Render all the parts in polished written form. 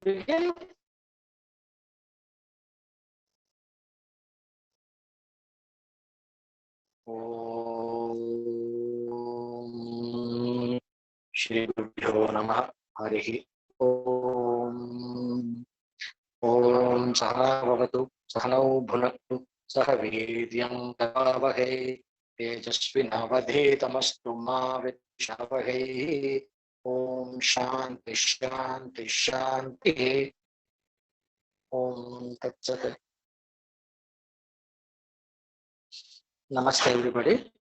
begin? Om Shri Gurubhyo Namah Harihi Om Om Sahana Bhavatu Sahanau Bhunaktu Sahaviryam Tavavahe Tejasvinavadhetamastu Ma Vidvishavahe Om Shanti Shanti Shanti Om Tat Sat. Namaste everybody.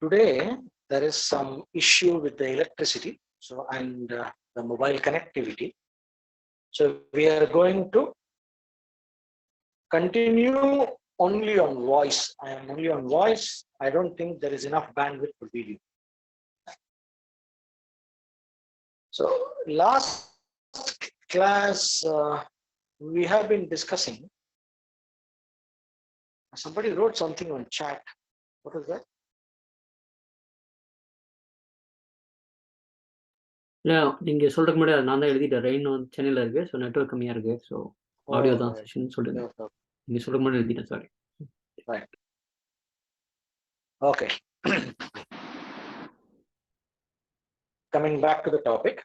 Today there is some issue with the electricity and the mobile connectivity. So we are going to continue only on voice. I am only on voice. I don't think there is enough bandwidth for video. So last class we have been discussing. Somebody wrote something on chat. What is that? நீங்க சொல்றதுக்கு முன்னாடி நான் தான் எழுதிட்டேன். Rain சென்னையில இருக்கு, so network கம்மியா இருக்கு, ஸோ ஆடியோ தான் செஷன் சொல்லுங்க. நீங்க சொல்றதுக்கு முன்னாடி எழுதிட்டேன், sorry. Right. Okay. Coming back to the topic.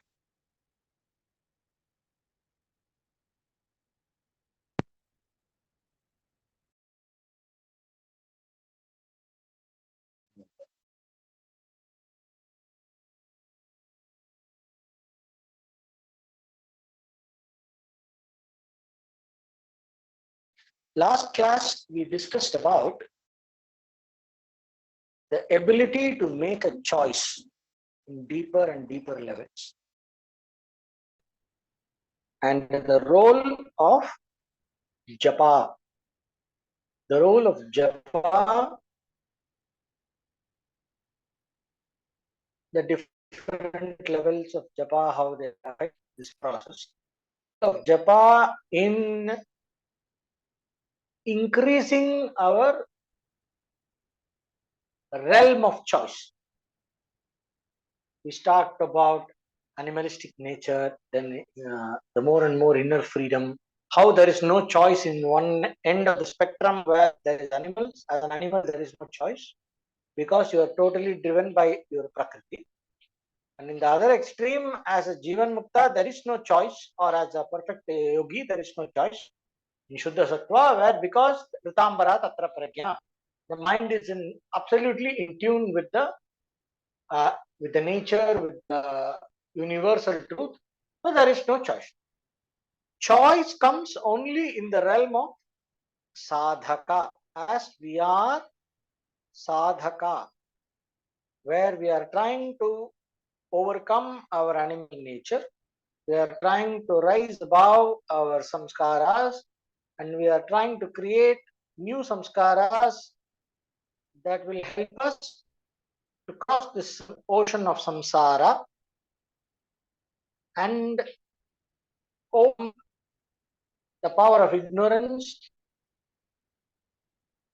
Last class, we discussed about the ability to make a choice in deeper and deeper levels, and the role of japa. The role of japa, the different levels of japa, how they affect this process. Of japa in increasing our realm of choice. We talked about animalistic nature, then the more and more inner freedom, how there is no choice in one end of the spectrum where there is animals. As an animal, there is no choice because you are totally driven by your prakriti. And in the other extreme, as a Jivan Mukta, there is no choice, or as a perfect yogi, there is no choice. In Shuddha Sattva, where because Ritambara Tatra Prajna, the mind is absolutely in tune with the nature, with the universal truth, so there is no choice. Choice comes only in the realm of sadhaka, as we are sadhaka, where we are trying to overcome our animal nature, we are trying to rise above our samskaras, and we are trying to create new samskaras that will help us to cross this ocean of samsara and overcome the power of ignorance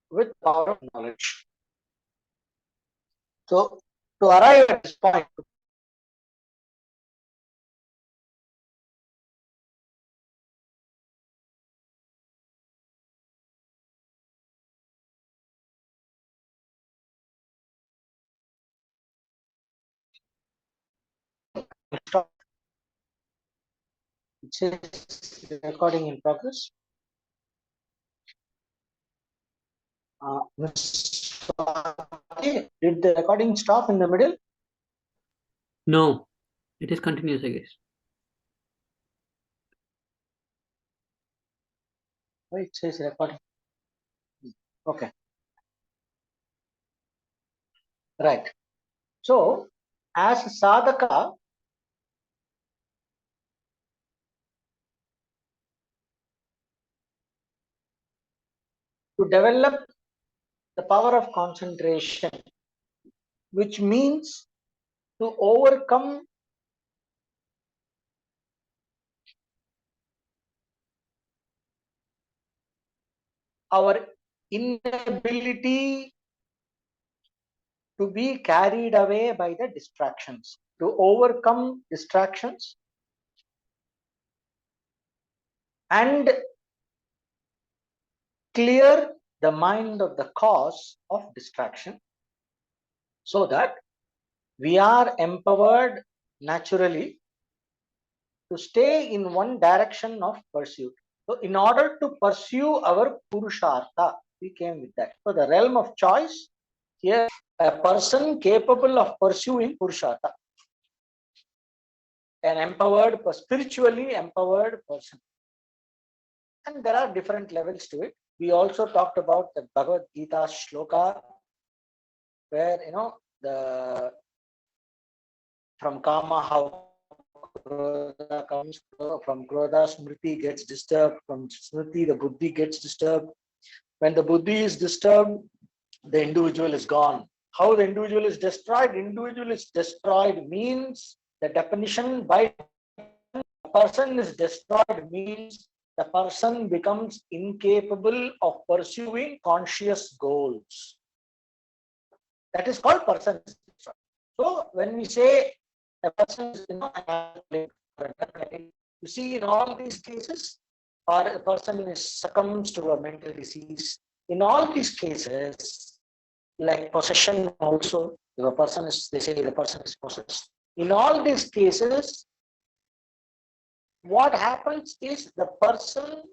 with power of knowledge. So to arrive at this point, stop. It says recording in progress. Did the recording stop in the middle? No, it is continuous, I guess. Oh, it says recording. Okay. Right. So, as a sadhaka, to develop the power of concentration, which means to overcome our inability to be carried away by the distractions, to overcome distractions and clear the mind of the cause of distraction, so that we are empowered naturally to stay in one direction of pursuit. So, in order to pursue our Purushartha, we came with that. So, the realm of choice here, a person capable of pursuing Purushartha, an empowered, spiritually empowered person. And there are different levels to it. We also talked about the Bhagavad Gita shloka, where the from Kama, how Krodha comes, from Krodha Smriti gets disturbed, from Smriti the Buddhi gets disturbed. When the Buddhi is disturbed, the individual is gone. How the individual is destroyed? Individual is destroyed means the definition by the person is destroyed means the person becomes incapable of pursuing conscious goals. That is called person is destroyed. So when we say a person is, you see in all these cases, or a person is succumbs to a mental disease. In all these cases, like possession also, if a person is, they say the person is possessed. In all these cases, what happens is the person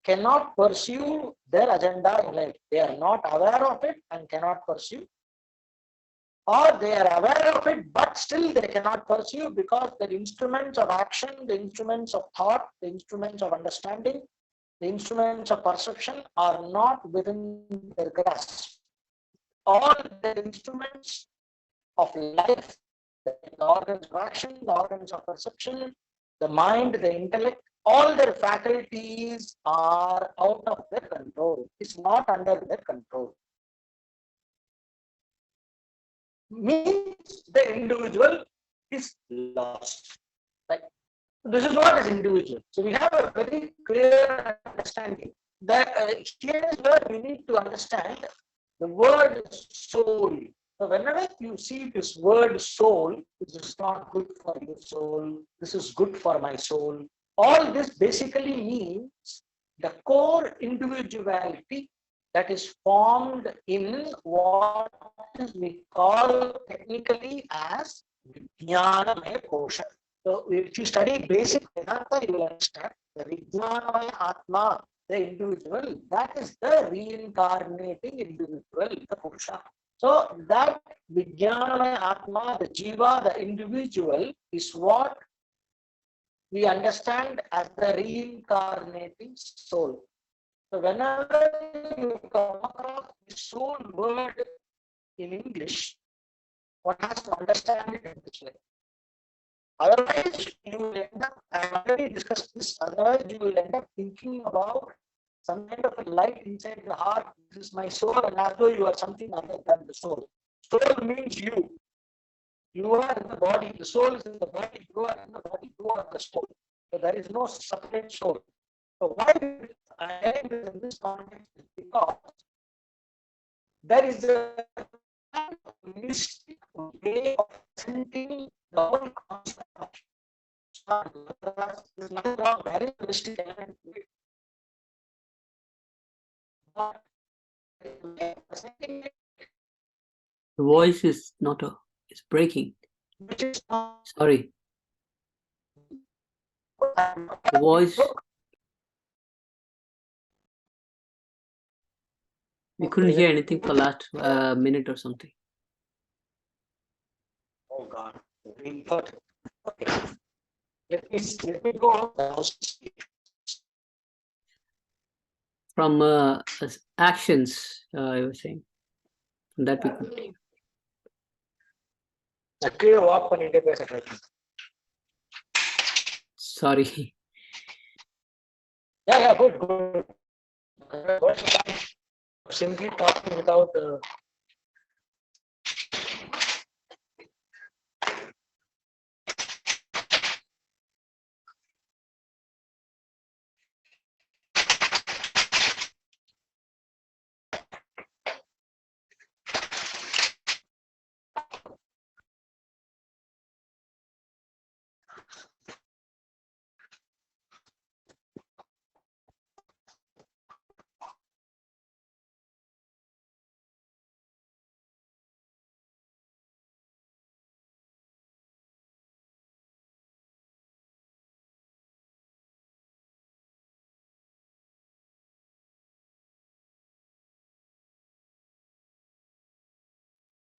cannot pursue their agenda in life. They are not aware of it and cannot pursue, or they are aware of it but still they cannot pursue because the instruments of action, the instruments of thought, the instruments of understanding, the instruments of perception are not within their grasp. All the instruments of life, the organs of action, the organs of perception, the mind, the intellect, all their faculties are out of their control. It's not under their control. Means the individual is lost. Right? This is what is individual. So we have a very clear understanding that here is where we need to understand the word soul. So whenever you see this word soul, this is not good for your soul, this is good for my soul. All this basically means the core individuality that is formed in what we call technically as Vijnanamaya Kosha. So if you study basic Vedanta, you will understand the Vijnanamaya Atma, the individual, that is the reincarnating individual, the Purusha. So that Vijnanamaya Atma, the Jiva, the individual, is what we understand as the reincarnating soul. So whenever you come across the soul word in English, one has to understand it in this way. Otherwise, you will end up, I have already discussed this, otherwise you will end up thinking about some kind of a light inside the heart. This is my soul, and as though you are something other than the soul. Soul means you. You are in the body, the soul is in the body, you are in the body, you are the soul. So there is no separate soul. So why I am in this context is because there is a mystic way of presenting the whole concept of there's nothing wrong, very mystic element to it. But The voice is not it's breaking. which is Sorry. The voice, we couldn't hear anything for the last minute or something. Oh God, important. Okay. Let me go on the house. From actions, I was saying. From that we could hear. கீழே walk பண்ணிட்டே பேசுறேன். Sorry. Yeah, good. Simply talking without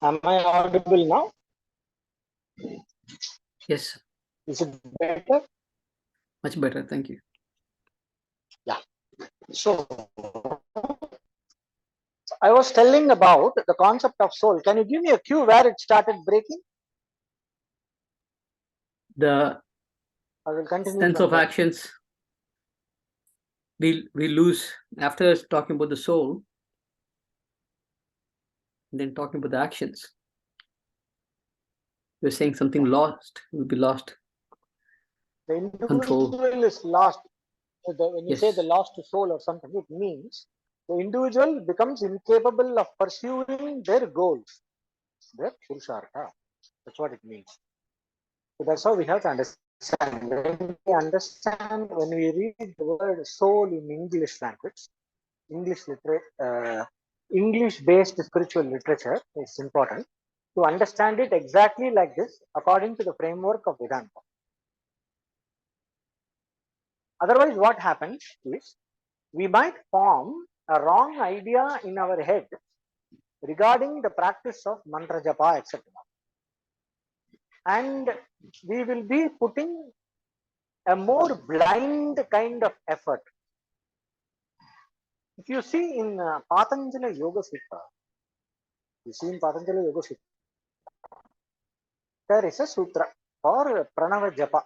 Am I audible now? Yes, Is it better? much better. Thank you. Yeah. So I was telling about the concept of soul. Can you give me a cue where it started breaking? The I will continue sense from of there. actions we lose after talking about the soul, and then talking about the actions. We're saying something lost will be lost. The Control. individual is lost. When you say the Yes. lost soul or something, it means the individual becomes incapable of pursuing their goals, their purushartha. That's what it means. So that's how we have to understand. When we read the word soul in English language, English-based spiritual literature is important to understand it exactly like this, according to the framework of Vedanta. Otherwise, what happens is we might form a wrong idea in our head regarding the practice of mantra japa, etc. And we will be putting a more blind kind of effort. If you see in Patanjali Yoga Sutra, there is a sutra for Pranava Japa.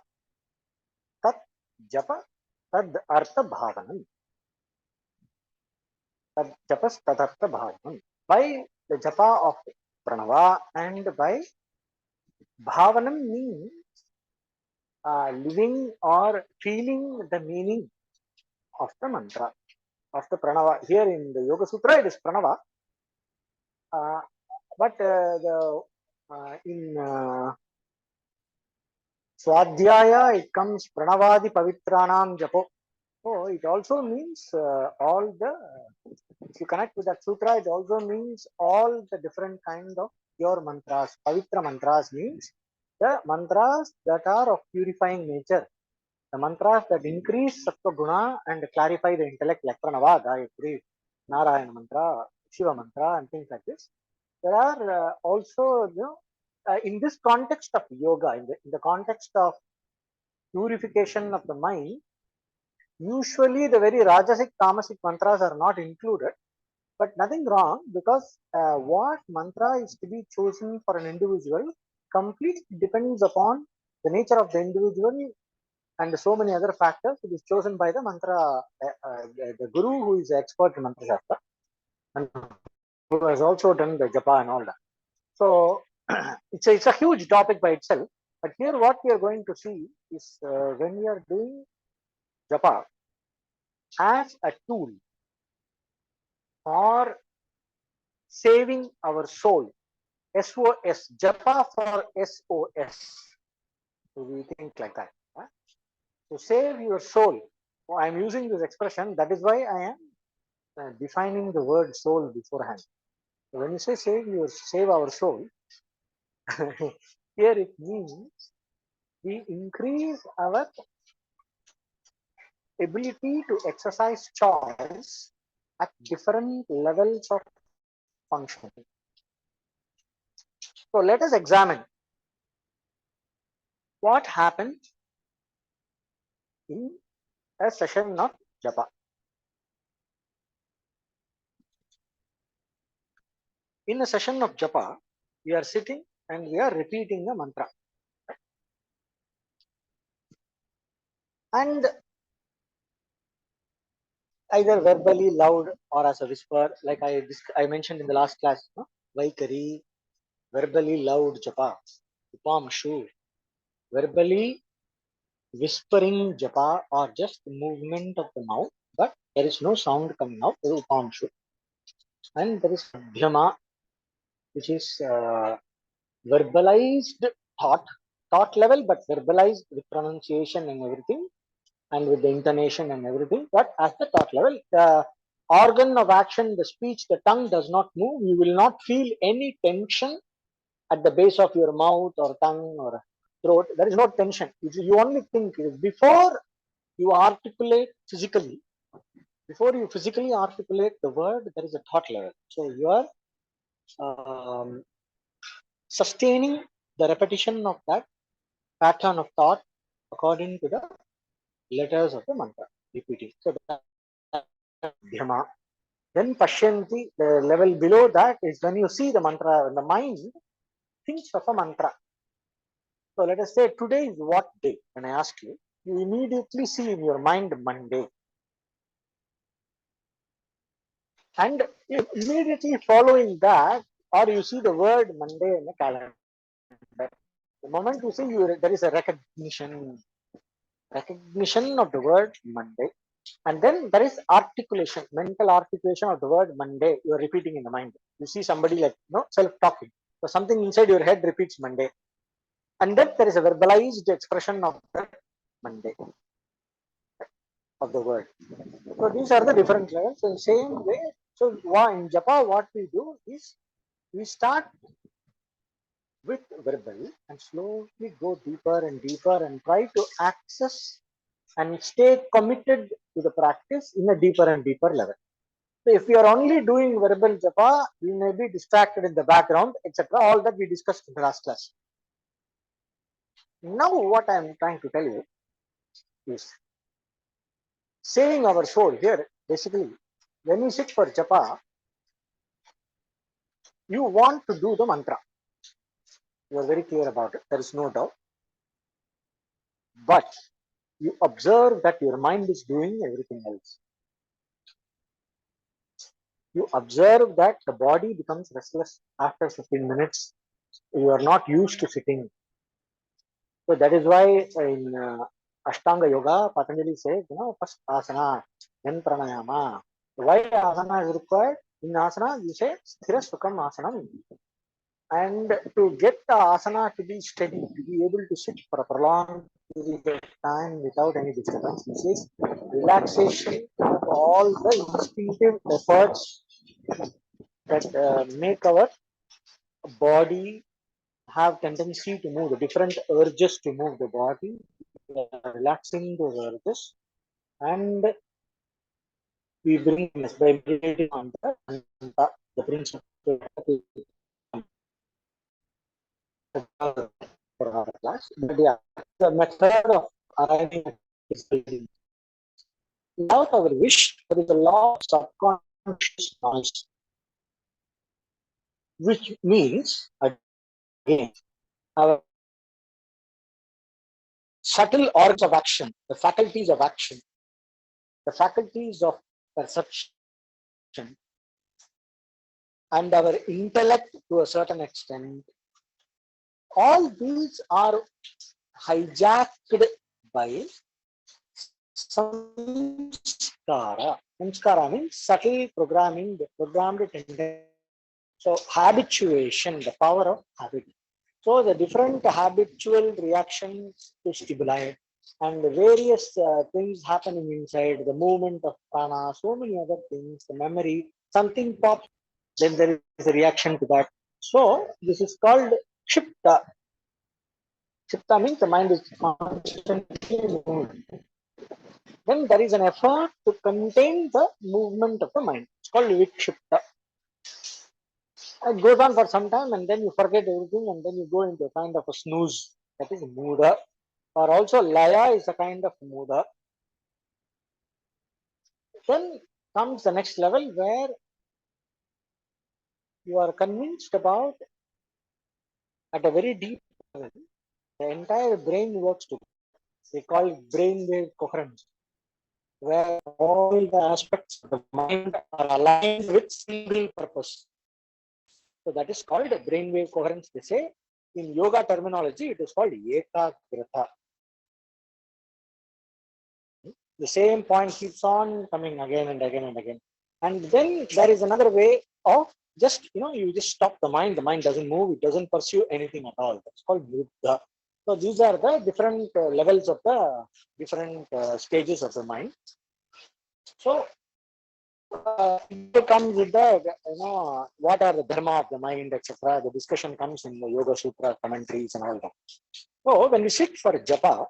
Tat Japa Tad Artha Bhavanam. Tad Japas Tad Artha Bhavanam. By the Japa of Pranava and by Bhavanam means living or feeling the meaning of the mantra, of the pranava. Here in the Yoga Sutra, it is pranava, but in Swadhyaya, it comes pranavadi pavitranam japo. So it also means all the, if you connect with that sutra, it also means all the different kind of pure mantras. Pavitra mantras means the mantras that are of purifying nature. The mantras that increase sattva guna and clarify the intellect, like Pranava, Gayatri, Narayana mantra, Shiva mantra, and things like this. There are also, in this context of yoga, in the context of purification of the mind, usually the very Rajasic, Tamasic mantras are not included, but nothing wrong because what mantra is to be chosen for an individual completely depends upon the nature of the individual and so many other factors. It is chosen by the mantra, the guru who is expert in mantra shastra and who has also done the japa and all that. So it's a huge topic by itself. But here, what we are going to see is when we are doing japa as a tool for saving our soul, SOS, japa for SOS. So we think like that. Huh? To save your soul. So I am using this expression. That is why I am defining the word soul beforehand. So when you say save our soul, here it means we increase our ability to exercise choice at different levels of functioning. So let us examine what happens in a session of japa. In a session of japa, we are sitting and we are repeating the mantra. And either verbally loud or as a whisper, like I mentioned in the last class, no? Vaikari, verbally loud japa, upamshu, verbally whispering japa or just movement of the mouth, but there is no sound coming out, upamshu. And there is dhyama, which is verbalized thought level, but verbalized with pronunciation and everything, and with the intonation and everything. But at the thought level, the organ of action, the speech, the tongue does not move. You will not feel any tension at the base of your mouth or tongue or throat. There is no tension. You only think before you articulate physically. Before you physically articulate the word, there is a thought level. So you are sustaining the repetition of that pattern of thought according to the letters of the mantra, repeating. So that's dhyama. Then pashyanti, the level below that is when you see the mantra, when the mind thinks of a mantra. So let us say today is what day? When I ask you, you immediately see in your mind Monday. And immediately following that, or you see the word Monday in the calendar. The moment you see, there is a recognition of the word Monday. And then there is articulation, mental articulation of the word Monday. You are repeating in the mind. You see somebody like, self-talking. So something inside your head repeats Monday. And then there is a verbalized expression of that Monday, of the word. So these are the different levels. In the same way, so in Japa, what we do is we start with verbal and slowly go deeper and deeper and try to access and stay committed to the practice in a deeper and deeper level. So if we are only doing verbal japa, we may be distracted in the background, etc. All that we discussed in the last class. Now what I am trying to tell you is saving our soul here. Basically, when you sit for japa, you want to do the mantra. You are very clear about it. There is no doubt. But you observe that your mind is doing everything else. You observe that the body becomes restless after 15 minutes. You are not used to sitting. So that is why in Ashtanga Yoga, Patanjali says, first asana, then pranayama. Why asana is required? In asana, you say sthira sukham asana. And to get the asana to be steady, to be able to sit for a prolonged period of time without any disturbance, this is relaxation of all the instinctive efforts that make our body have tendency to move, the different urges to move the body, relaxing those urges, and we bring this by meditating on the principle for our class. But yeah, the method of arriving at this building. Without our wish, there is a lot of subconscious noise, which means, again, our subtle organs of action, the faculties of action, the faculties of perception, and our intellect to a certain extent, all these are hijacked by samskara. Samskara means subtle programming, the programmed tendency. So habituation, the power of habit. So the different habitual reactions to stimuli and the various things happening inside, the movement of prana, so many other things, the memory, something pops, then there is a reaction to that. So this is called Shipta. Shipta means the mind is constantly moving. Then there is an effort to contain the movement of the mind. It's called Vikshipta. It goes on for some time and then you forget everything and then you go into a kind of a snooze. That is Muda. Or also Laya is a kind of Muda. Then comes the next level where you are convinced about, at a very deep level, the entire brain works together. They call it brainwave coherence, where all the aspects of the mind are aligned with single purpose. So that is called brainwave coherence. They say in yoga terminology, it is called ekagrata. The same point keeps on coming again and again and again. And then there is another way of just, you just stop the mind. The mind doesn't move. It doesn't pursue anything at all. That's called buddha. So these are the different levels of the different stages of the mind. So it comes with the, what are the dharma of the mind, etc. The discussion comes in the Yoga Sutra commentaries and all that. So when we sit for japa,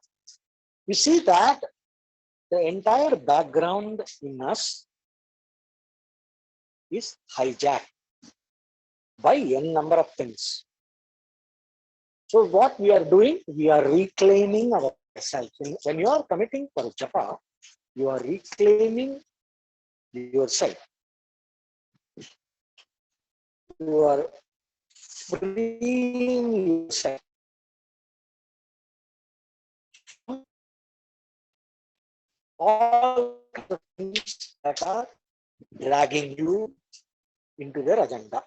we see that the entire background in us is hijacked by n number of things. So what we are doing, we are reclaiming ourselves. When you are committing for japa, you are reclaiming yourself. You are freeing yourself from all the things that are dragging you into their agenda.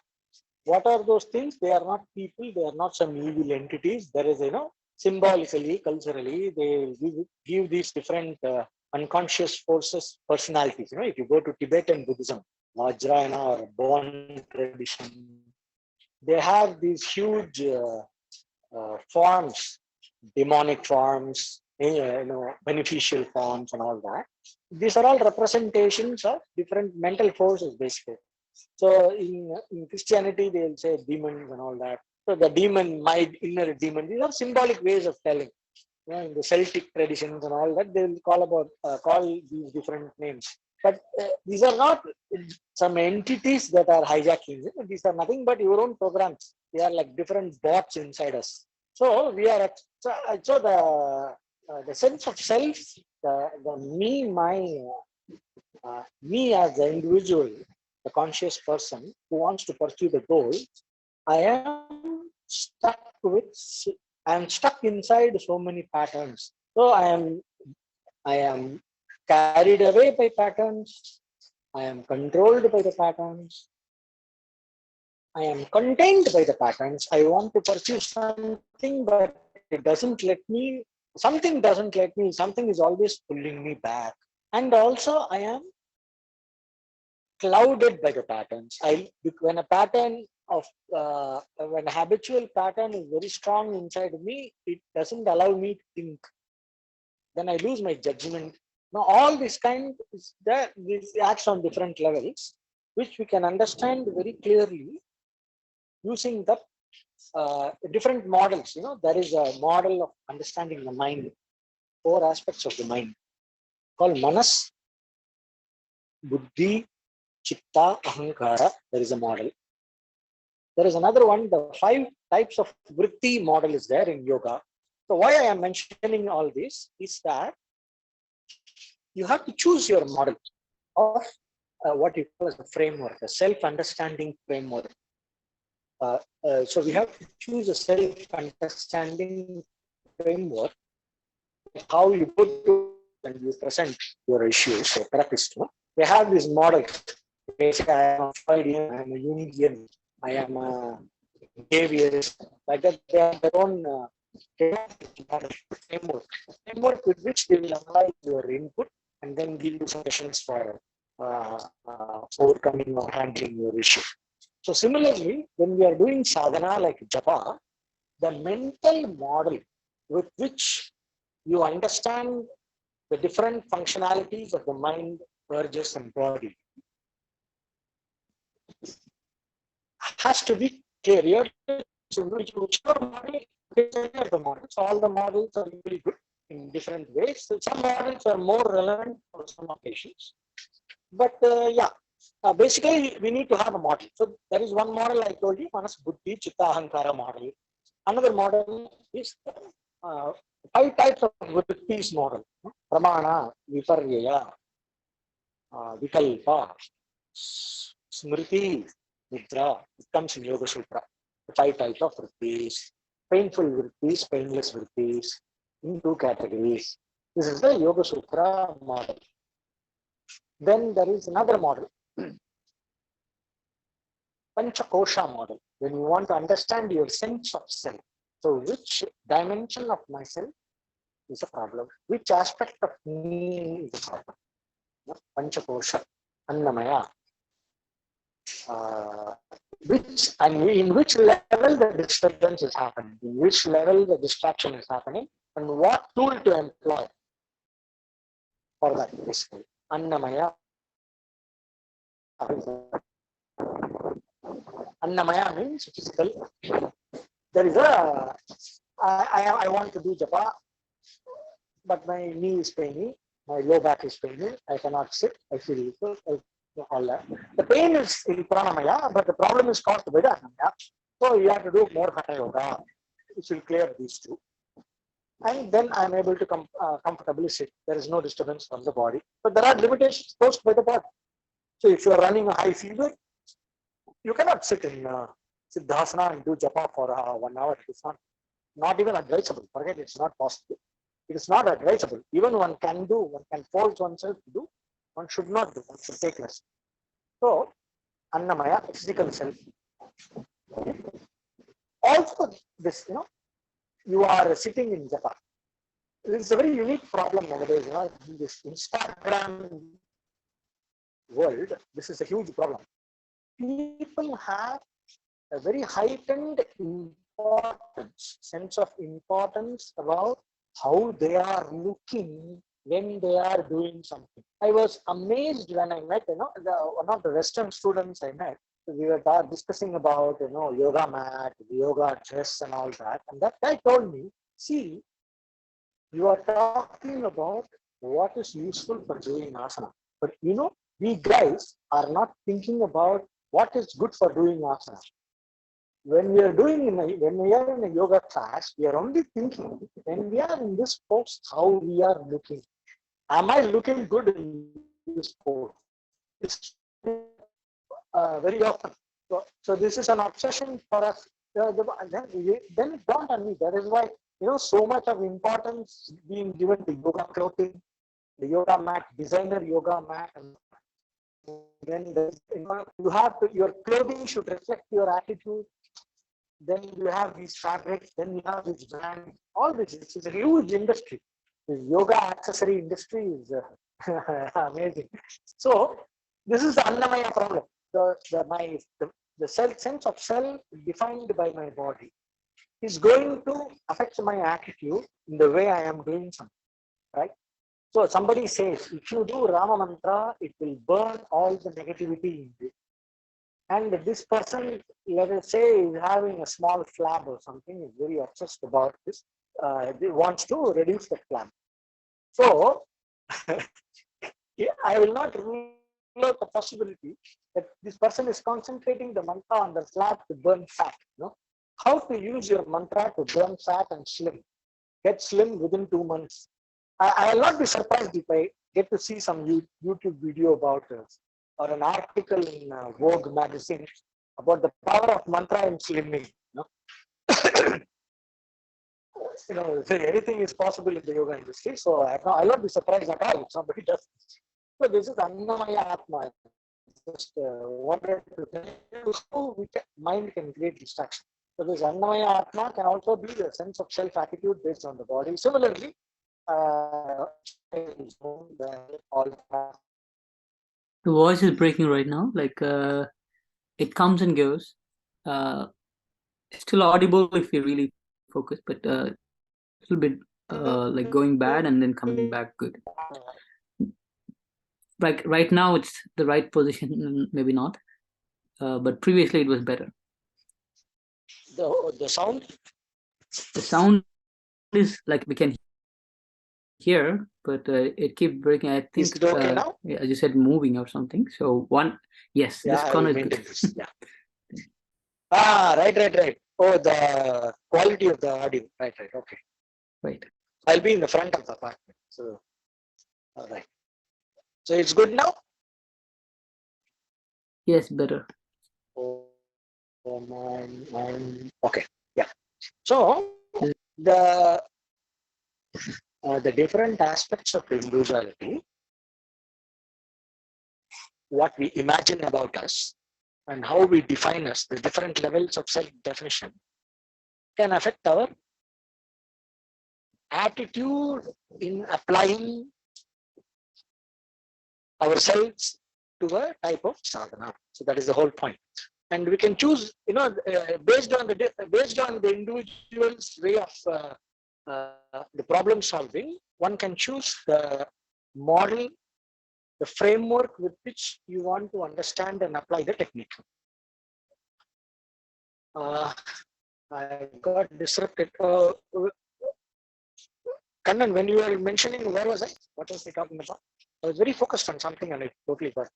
What are those things? They are not people, they are not some evil entities. There is, symbolically, culturally, they give these different unconscious forces, personalities. If you go to Tibetan Buddhism, Vajrayana or Bon tradition, they have these huge forms, demonic forms, beneficial forms and all that. These are all representations of different mental forces, basically. So in Christianity, they'll say demons and all that. So the demon, my inner demon, these are symbolic ways of telling. In the Celtic traditions and all that, they'll call these different names. But these are not some entities that are hijacking. These are nothing but your own programs. They are like different bots inside us. So we are so the sense of self, the me, me as the individual, the conscious person who wants to pursue the goal, I am stuck inside so many patterns. So I am carried away by patterns. I am controlled by the patterns. I am contained by the patterns. I want to pursue something, but it doesn't let me. Something doesn't let me. Something is always pulling me back. And also, I am clouded by the patterns. When a pattern of when a habitual pattern is very strong inside me, it doesn't allow me to think. Then I lose my judgment. Now all this kind is that this acts on different levels, which we can understand very clearly using the different models. There is a model of understanding the mind, 4 aspects of the mind called manas, buddhi, chitta, ahankara. There is a model. There is another one, the 5 types of vritti model is there in yoga. So why I am mentioning all this is that you have to choose your model of what you call as a framework, a self-understanding framework. So we have to choose a self-understanding framework, how you go to and you present your issues. So therapist, they have these models. They say, I am a Freudian, I am a Jungian, I am a behaviorist. Like that, they have their own framework with which they will analyze your input and then give you suggestions for overcoming or handling your issue. So similarly, when we are doing sadhana like japa, the mental model with which you understand the different functionalities of the mind, urges, and body has to be clear. Whichever model, the models, all the models are really good in different ways. So some models are more relevant for some occasions. But basically, we need to have a model. So there is one model I told you, manas, buddhi, chitta, ahankara model. Another model is 5 types of vrittis model. Pramana, viparya, vikalpa, smriti, nidra. It comes in Yoga Sutra. 5 types of vrittis. Painful vrittis, painless vrittis, in 2 categories. This is the Yoga Sutra model. Then there is another model, Panchakosha model, when you want to understand your sense of self. So which dimension of myself is a problem? Which aspect of me is a problem? Panchakosha, Annamaya. In which level the disturbance is happening, in which level the distraction is happening, and what tool to employ for that, basically. Annamaya. Annamaya means physical. There is I want to do japa, but my knee is paining, my low back is paining, I cannot sit, I feel all that. The pain is in pranamaya, but the problem is caused by the annamaya. So you have to do more hatha yoga. will clear these two. And then I'm able to comfortably sit. There is no disturbance from the body. But there are limitations posed by the body. So if you are running a high fever, you cannot sit in Siddhasana and do japa for 1 hour. It's not even advisable. Forget it's not possible. It is not advisable. Even one can force oneself to do. One should not do. One should take rest. So, Annamaya, physical self. Also, this, you are sitting in japa. It's a very unique problem nowadays. In this Instagram world, this is a huge problem. People have a very heightened sense of importance about how they are looking when they are doing something. I was amazed when I met, one of the Western students I met. We were discussing about, yoga mat, yoga dress and all that. And that guy told me, see, you are talking about what is useful for doing asana. But, we guys are not thinking about what is good for doing asana. When we are in a yoga class, we are only thinking when we are in this pose, how we are looking. Am I looking good in this pose? It's very often. So this is an obsession for us. Then it dawned on me. That is why so much of importance being given to yoga clothing, the yoga mat, designer yoga mat, and then you have to, your clothing should reflect your attitude. Then you have these fabrics, then you have this brand, all this. It's a huge industry. The yoga accessory industry is amazing. So this is the Annamaya problem. The sense of self defined by my body is going to affect my attitude in the way I am doing something, right? So somebody says, if you do Rama mantra, it will burn all the negativity in you. And this person, let us say, is having a small flab or something, is very obsessed about this. They wants to reduce the flab. So, I will not rule out the possibility that this person is concentrating the mantra on the flab to burn fat. How to use your mantra to burn fat and slim. Get slim within 2 months. I will not be surprised if I get to see some YouTube video about this, or an article in Vogue magazine about the power of mantra in slimming. Anything is possible in the yoga industry. So I will not be surprised at all if somebody does this. So this is Annamaya Atma. Just wanted to tell you how mind can create distraction. So this Annamaya Atma can also be the sense of self-attitude based on the body. Similarly, the voice is breaking right now. Like it comes and goes. It's still audible if you really focus, but a little bit like going bad and then coming back good. Like right now, it's the right position, maybe not, but previously it was better. The sound? The sound is like we can hear, but it keeps breaking. I think is it okay now? As you said, moving or something. So yes, yeah, this corner is good. This. Yeah. Right. Oh, the quality of the audio. Right. Okay. Right. I'll be in the front of the apartment. So, all right. So it's good now? Yes, better. Okay. Yeah. So the different aspects of individuality, what we imagine about us, and how we define us, the different levels of self-definition, can affect our attitude in applying ourselves to a type of sadhana. So that is the whole point. And we can choose, based on the individual's way of the problem solving, one can choose the model, the framework with which you want to understand and apply the technique. I got disrupted. Kannan, when you were mentioning, where was I? What was I talking about? I was very focused on something and I totally got.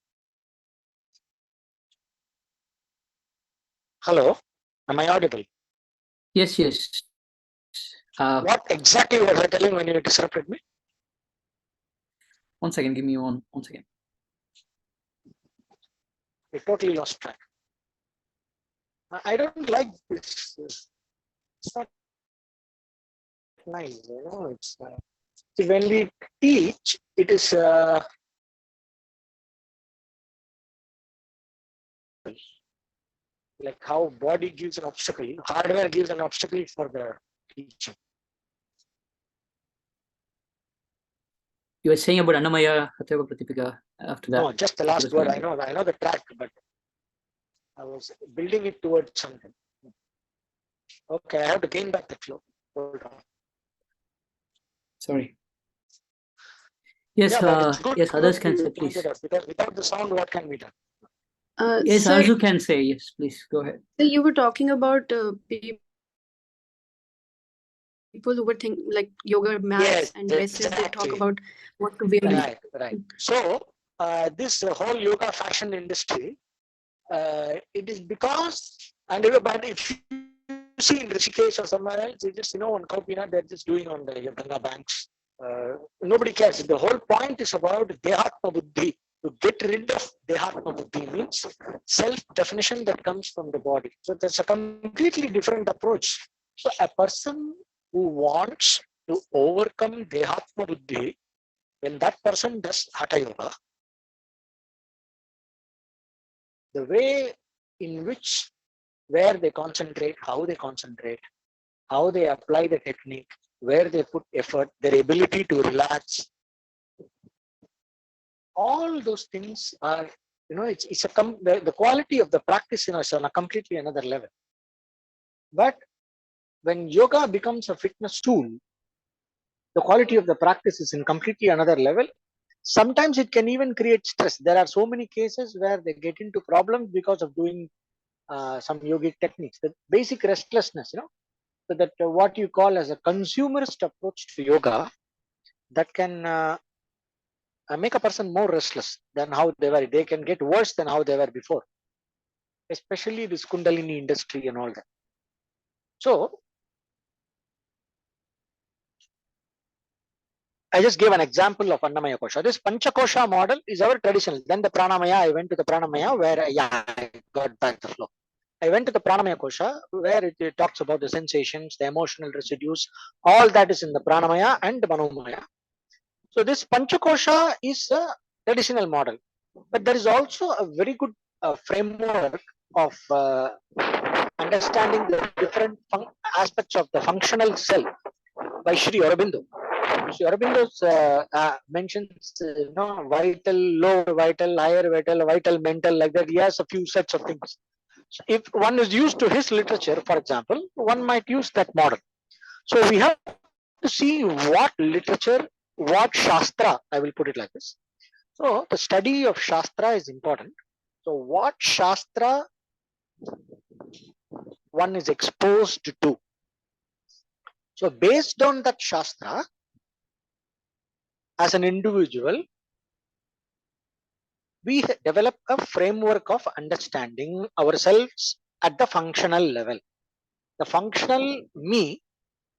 Hello, am I audible? Yes. What exactly was I telling when you disrupted me? 1 second, give me one second. I totally lost track. I don't like this. It's not nice, you know. It's see, when we teach, it is like how body gives an obstacle, hardware gives an obstacle for the teaching. You were saying about Annamaya, Hatyoga Pratipika after that. No, just the last word. I know the track, but I was building it towards something. Okay, I have to gain back the flow. Hold on. Sorry. Yes, yes, others can say, please. Because without the sound, what can be done? Yes, Sir, Arzu can say, yes, please, go ahead. so you were talking about people who were thinking like yoga mats Yes, and dresses. They talk exactly. about what to wear. Right. So this whole yoga fashion industry, it is because, and but if you see in Rishikesh or somewhere else, they just, on Kaupina, they're just doing on the Ganga banks. Nobody cares. The whole point is about Dehatma Buddhi. To get rid of Dehatma Buddhi means self-definition that comes from the body. So that's a completely different approach. So a person who wants to overcome Dehatma Buddhi, when that person does Hatha Yoga, the way in which, where they concentrate, how they apply the technique, where they put effort, their ability to relax, all those things are, it's the quality of the practice is on a completely another level. But when yoga becomes a fitness tool, the quality of the practice is in completely another level. Sometimes it can even create stress. There are so many cases where they get into problems because of doing some yogic techniques, the basic restlessness, so that what you call as a consumerist approach to yoga, that can make a person more restless than how they were. They can get worse than how they were before, especially this Kundalini industry and all that. So I just gave an example of Annamaya Kosha. This Panchakosha model is our traditional. Then the Pranamaya, I went to the Pranamaya where I got back the flow. I went to the Pranamaya Kosha where it talks about the sensations, the emotional residues, all that is in the Pranamaya and the Manomaya. So this Panchakosha is a traditional model, but there is also a very good framework of understanding the different aspects of the functional self by Sri Aurobindo. Sri Aurobindo mentions, vital, low vital, higher vital, vital, mental, like that. He has a few sets of things. So if one is used to his literature, for example, one might use that model. So we have to see what literature, what Shastra, I will put it like this. So the study of Shastra is important. So what Shastra one is exposed to. So based on that Shastra, as an individual, we develop a framework of understanding ourselves at the functional level. The functional me,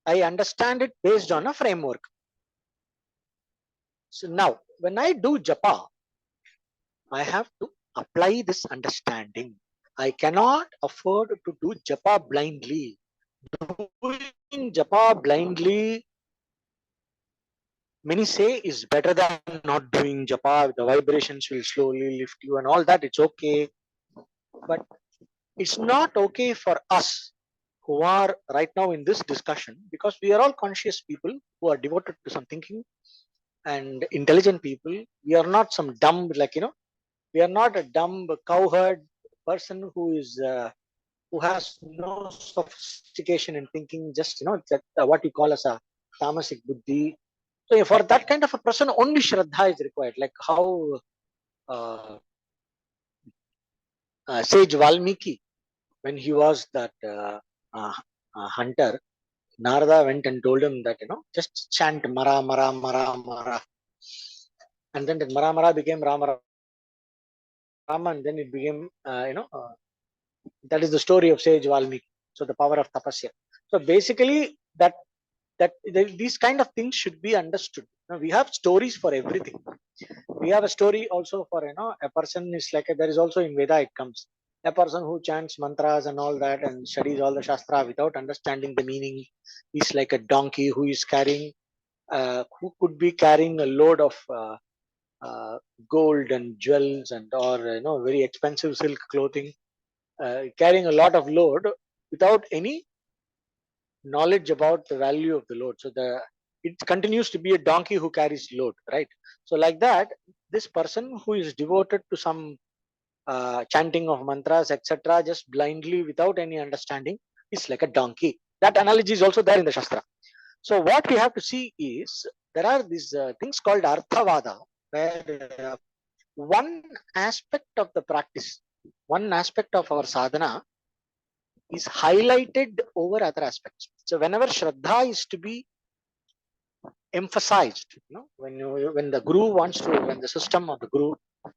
I understand it based on a framework. So now, when I do japa, I have to apply this understanding. I cannot afford to do japa blindly. Doing japa blindly, many say, is better than not doing japa. The vibrations will slowly lift you and all that. It's okay. But it's not okay for us who are right now in this discussion, because we are all conscious people who are devoted to some thinking and intelligent people. We are not some dumb, we are not a dumb cowherd person who has no sophistication in thinking, just that what you call as a tamasic buddhi. So for that kind of a person, only shraddha is required, like how uh, sage Valmiki, when he was that uh, hunter, Narada went and told him that, just chant Mara, Mara, Mara, Mara. And then that Mara, Mara became Rama, Rama, and then it became, that is the story of sage Valmiki. So the power of tapasya. So basically, that that these kind of things should be understood. Now, we have stories for everything. We have a story also for, a person is like there is also in Veda it comes a person who chants mantras and all that and studies all the shastra without understanding the meaning is like a donkey who is carrying who could be carrying a load of uh, gold and jewels and or very expensive silk clothing, carrying a lot of load without any knowledge about the value of the load. So it continues to be a donkey who carries load, right? So like that, this person who is devoted to some chanting of mantras, etc., just blindly without any understanding, is like a donkey. That analogy is also there in the Shastra. So what we have to see is there are these things called Arthavada, where one aspect of the practice, one aspect of our sadhana is highlighted over other aspects. So whenever Shraddha is to be emphasized, when the guru wants to, when the system of the guru,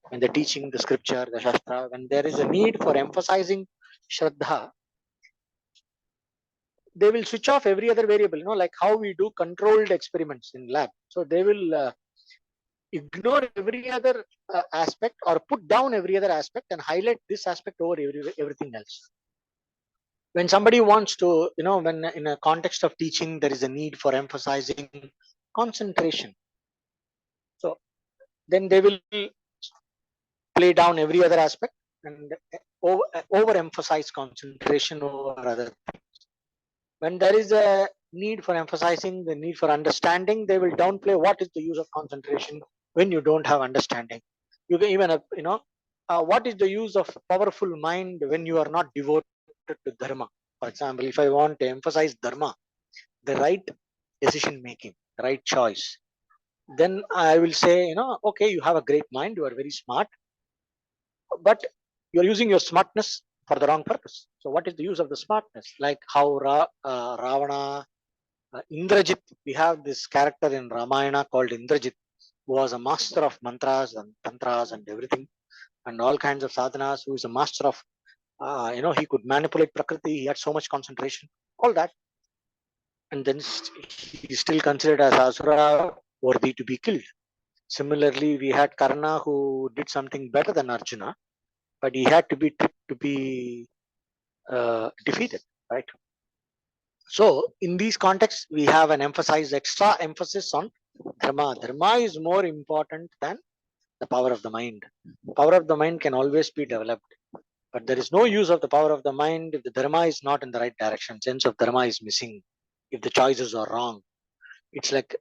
when they're teaching the scripture, the Shastra, when there is a need for emphasizing Shraddha, they will switch off every other variable, like how we do controlled experiments in lab. So they will ignore every other aspect or put down every other aspect and highlight this aspect over everything else. When somebody wants to, when in a context of teaching, there is a need for emphasizing concentration. So then they will play down every other aspect and overemphasize concentration over other things. When there is a need for emphasizing, the need for understanding, they will downplay what is the use of concentration when you don't have understanding. You can even, what is the use of powerful mind when you are not devoted to dharma? For example, if I want to emphasize dharma, the right decision making, the right choice, then I will say, okay, you have a great mind, you are very smart, but you're using your smartness for the wrong purpose. So what is the use of the smartness? Like how Ravana, Indrajit, we have this character in Ramayana called Indrajit, who was a master of mantras and tantras and everything, and all kinds of sadhanas, who is a master of, he could manipulate Prakriti, he had so much concentration, all that. And then he still considered as Asura worthy to be killed. Similarly, we had Karna who did something better than Arjuna, but he had to be tricked to be defeated, right? So in these contexts, we have an extra emphasis on dharma. Dharma is more important than the power of the mind. Power of the mind can always be developed, but there is no use of the power of the mind if the dharma is not in the right direction. Sense of dharma is missing. If the choices are wrong, it's like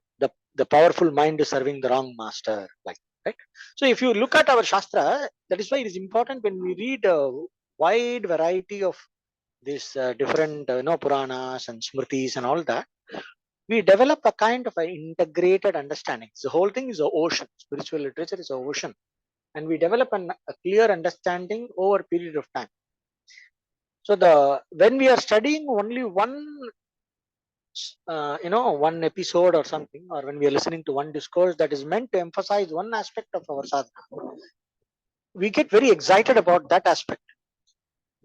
the powerful mind is serving the wrong master, like, right? So if you look at our Shastra, that is why it is important when we read a wide variety of these different Puranas and Smritis and all that, we develop a kind of an integrated understanding. The whole thing is an ocean. Spiritual literature is an ocean, and we develop a clear understanding over a period of time. So when we are studying only one episode or something, or when we are listening to one discourse that is meant to emphasize one aspect of our sadhana, we get very excited about that aspect.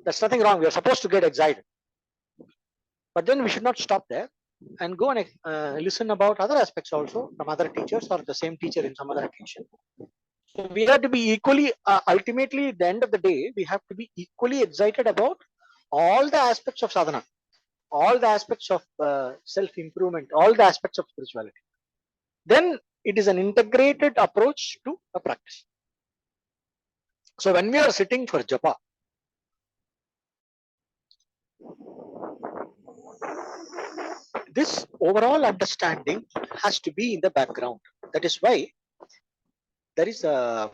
There's nothing wrong. We are supposed to get excited, but then we should not stop there and go and listen about other aspects also from other teachers or the same teacher in some other occasion. So we have to be equally, ultimately, at the end of the day, we have to be equally excited about all the aspects of sadhana, all the aspects of self-improvement, all the aspects of spirituality. Then it is an integrated approach to a practice. So when we are sitting for japa, this overall understanding has to be in the background. That is why there is a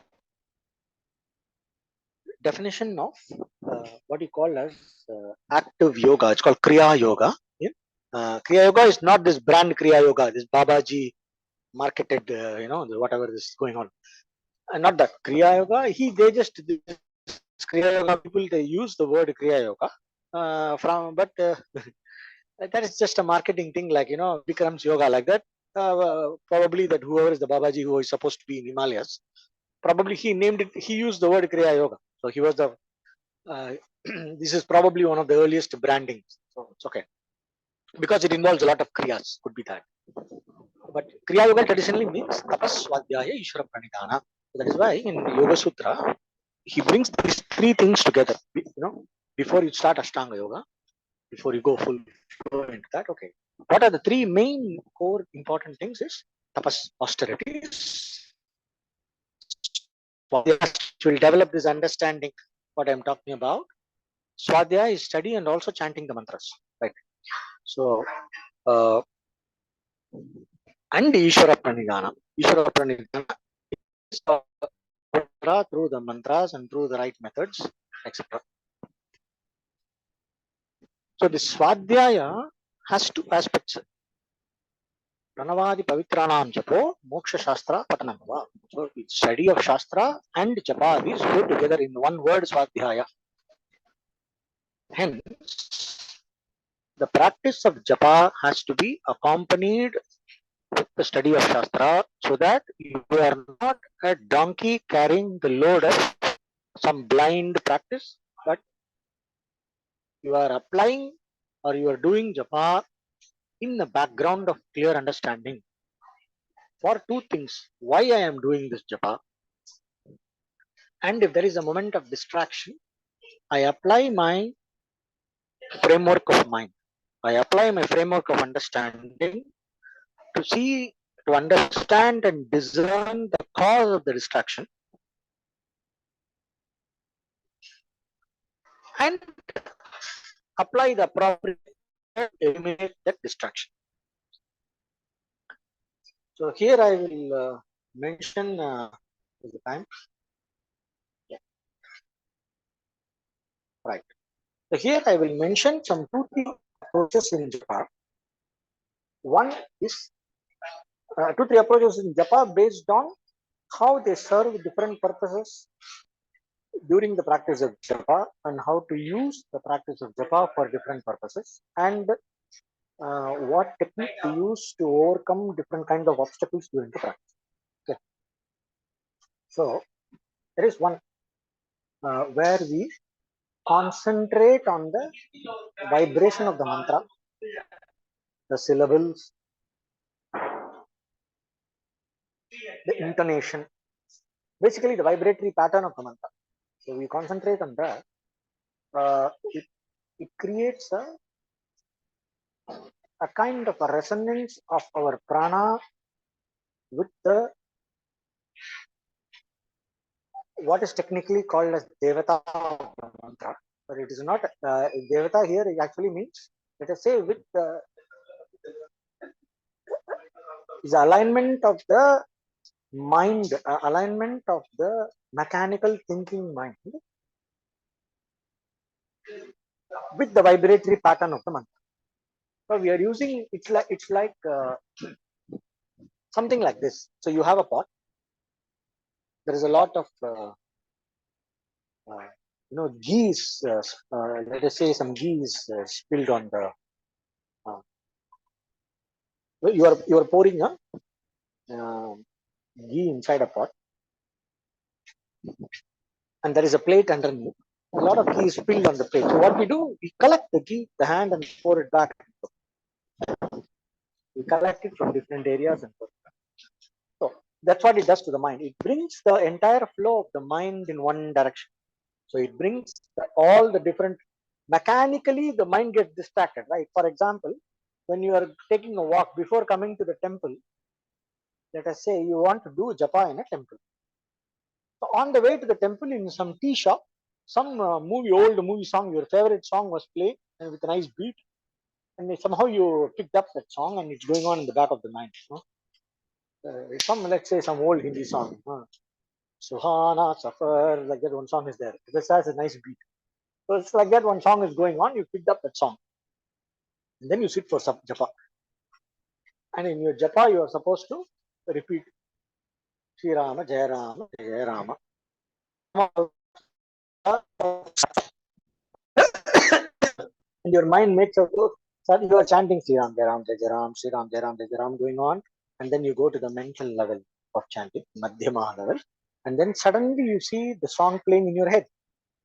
definition of what you call as active yoga. It's called Kriya Yoga. Yeah? Kriya Yoga is not this brand Kriya Yoga, this Babaji marketed, whatever is going on. And not that Kriya Yoga. This Kriya Yoga people, they use the word Kriya Yoga but that is just a marketing thing, like Bikram's yoga, like that. Probably that whoever is the Babaji who is supposed to be in Himalayas, probably he named it. He used the word Kriya Yoga, so he was the. This is probably one of the earliest brandings, so it's okay. because it involves a lot of kriyas, could be that. But kriya yoga traditionally means tapas, swadhyaya, ishvara pranidhana. That is why in Yoga Sutra he brings these three things together. Before you start Ashtanga Yoga, before you go full flow into that, okay, what are the three main core important things? Is tapas, austerities. Will develop this understanding what I'm talking about. Swadhyaya is study and also chanting the mantras, right? So and Ishvara Pranidhana. Ishvara Pranidhana is through the mantras and through the right methods, etc. So the Swadhyaya has two aspects. Pranavadi Pavitranam Japo, Moksha Shastra Patanamava. So the study of Shastra and Japa, these go together in one word, Swadhyaya. Hence, the practice of Japa has to be accompanied with the study of Shastra so that you are not a donkey carrying the load of some blind practice, but you are applying or you are doing Japa in the background of clear understanding for two things. Why I am doing this Japa, and if there is a moment of distraction, I apply my framework of mind. I apply my framework of understanding to see, to understand and discern the cause of the distraction and apply the appropriate eliminate that distraction. So here I will mention the time. Yeah. Right. So here I will mention some 2-3 approaches in Japa. One is 2-3 approaches in Japa based on how they serve different purposes during the practice of Japa and how to use the practice of Japa for different purposes, and what technique to use to overcome different kind of obstacles during the practice. Okay. So there is one where we concentrate on the vibration of the mantra, the syllables, the intonation, basically the vibratory pattern of the mantra. So we concentrate on that. It creates a kind of a resonance of our prana with the what is technically called as devata of the mantra, but it is not devata here. It actually means, let us say, with is alignment of the mind, alignment of the mechanical thinking mind with the vibratory pattern of the mantra. So we are using it's like something like this. So you have a pot. There is a lot of ghee is let us say some ghee is spilled on the you are pouring a ghee inside a pot, and there is a plate underneath. A lot of ghee is spilled on the plate. So what we do, we collect the ghee, the hand, and pour it back. We collect it from different areas and pour it back. So that's what it does to the mind. It brings the entire flow of the mind in one direction. So it brings all the different, mechanically the mind gets distracted, right? For example, when you are taking a walk before coming to the temple, let us say you want to do japa in a temple. So on the way to the temple, in some tea shop, some old movie song, your favorite song was playing and with a nice beat, and somehow you picked up that song and it's going on in the back of the mind. Let's say some old Hindi song, Suhana, Safar, like that one song is there. This has a nice beat. So it's like that one song is going on, you picked up that song. And then you sit for japa. And in your japa, you are supposed to repeat Sri Rama, Jai Rama, Jai Rama. And your mind makes a so you are chanting Sri Ram, Jai Ram, Jai Ram, Sri Ram, Jai Ram, Jai Ram going on. And then you go to the mental level of chanting, Madhyama level. And then suddenly you see the song playing in your head.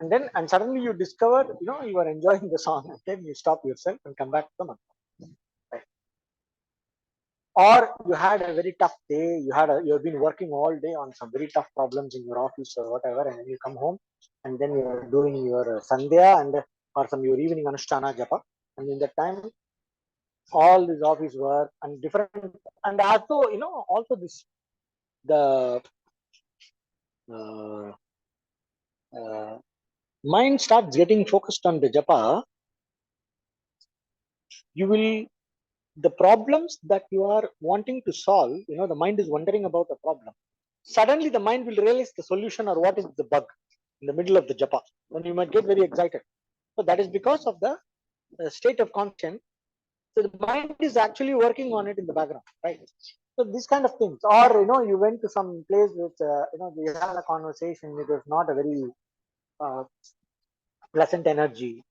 And suddenly you discover, you are enjoying the song. And then you stop yourself and come back to the mantra. or you had a very tough day, you've been working all day on some very tough problems in your office or whatever, and then you come home and then you're doing your sandhya and or some your evening anushtana japa, and in that time all this office work and different, and also also this the uh, uh, mind starts getting focused on the japa. You will, the problems that you are wanting to solve, the mind is wondering about the problem. Suddenly the mind will realize the solution or what is the bug in the middle of the japa. Then you might get very excited. So that is because of the state of conscience. So the mind is actually working on it in the background, right? So these kind of things, or you went to some place with you had a conversation, it was not a very uh, pleasant energy,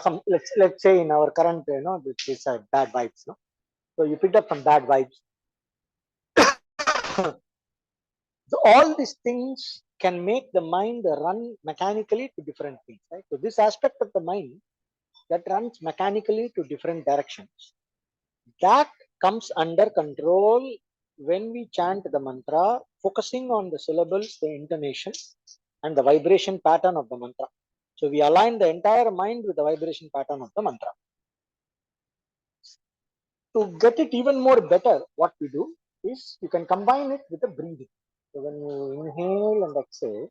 some, let's say in our current, this is bad vibes, no? So you picked up some bad vibes. So all these things can make the mind run mechanically to different things, right? So this aspect of the mind that runs mechanically to different directions, that comes under control when we chant the mantra, focusing on the syllables, the intonation, and the vibration pattern of the mantra. So we align the entire mind with the vibration pattern of the mantra. To get it even more better, what we do is you can combine it with the breathing. So when you inhale and exhale,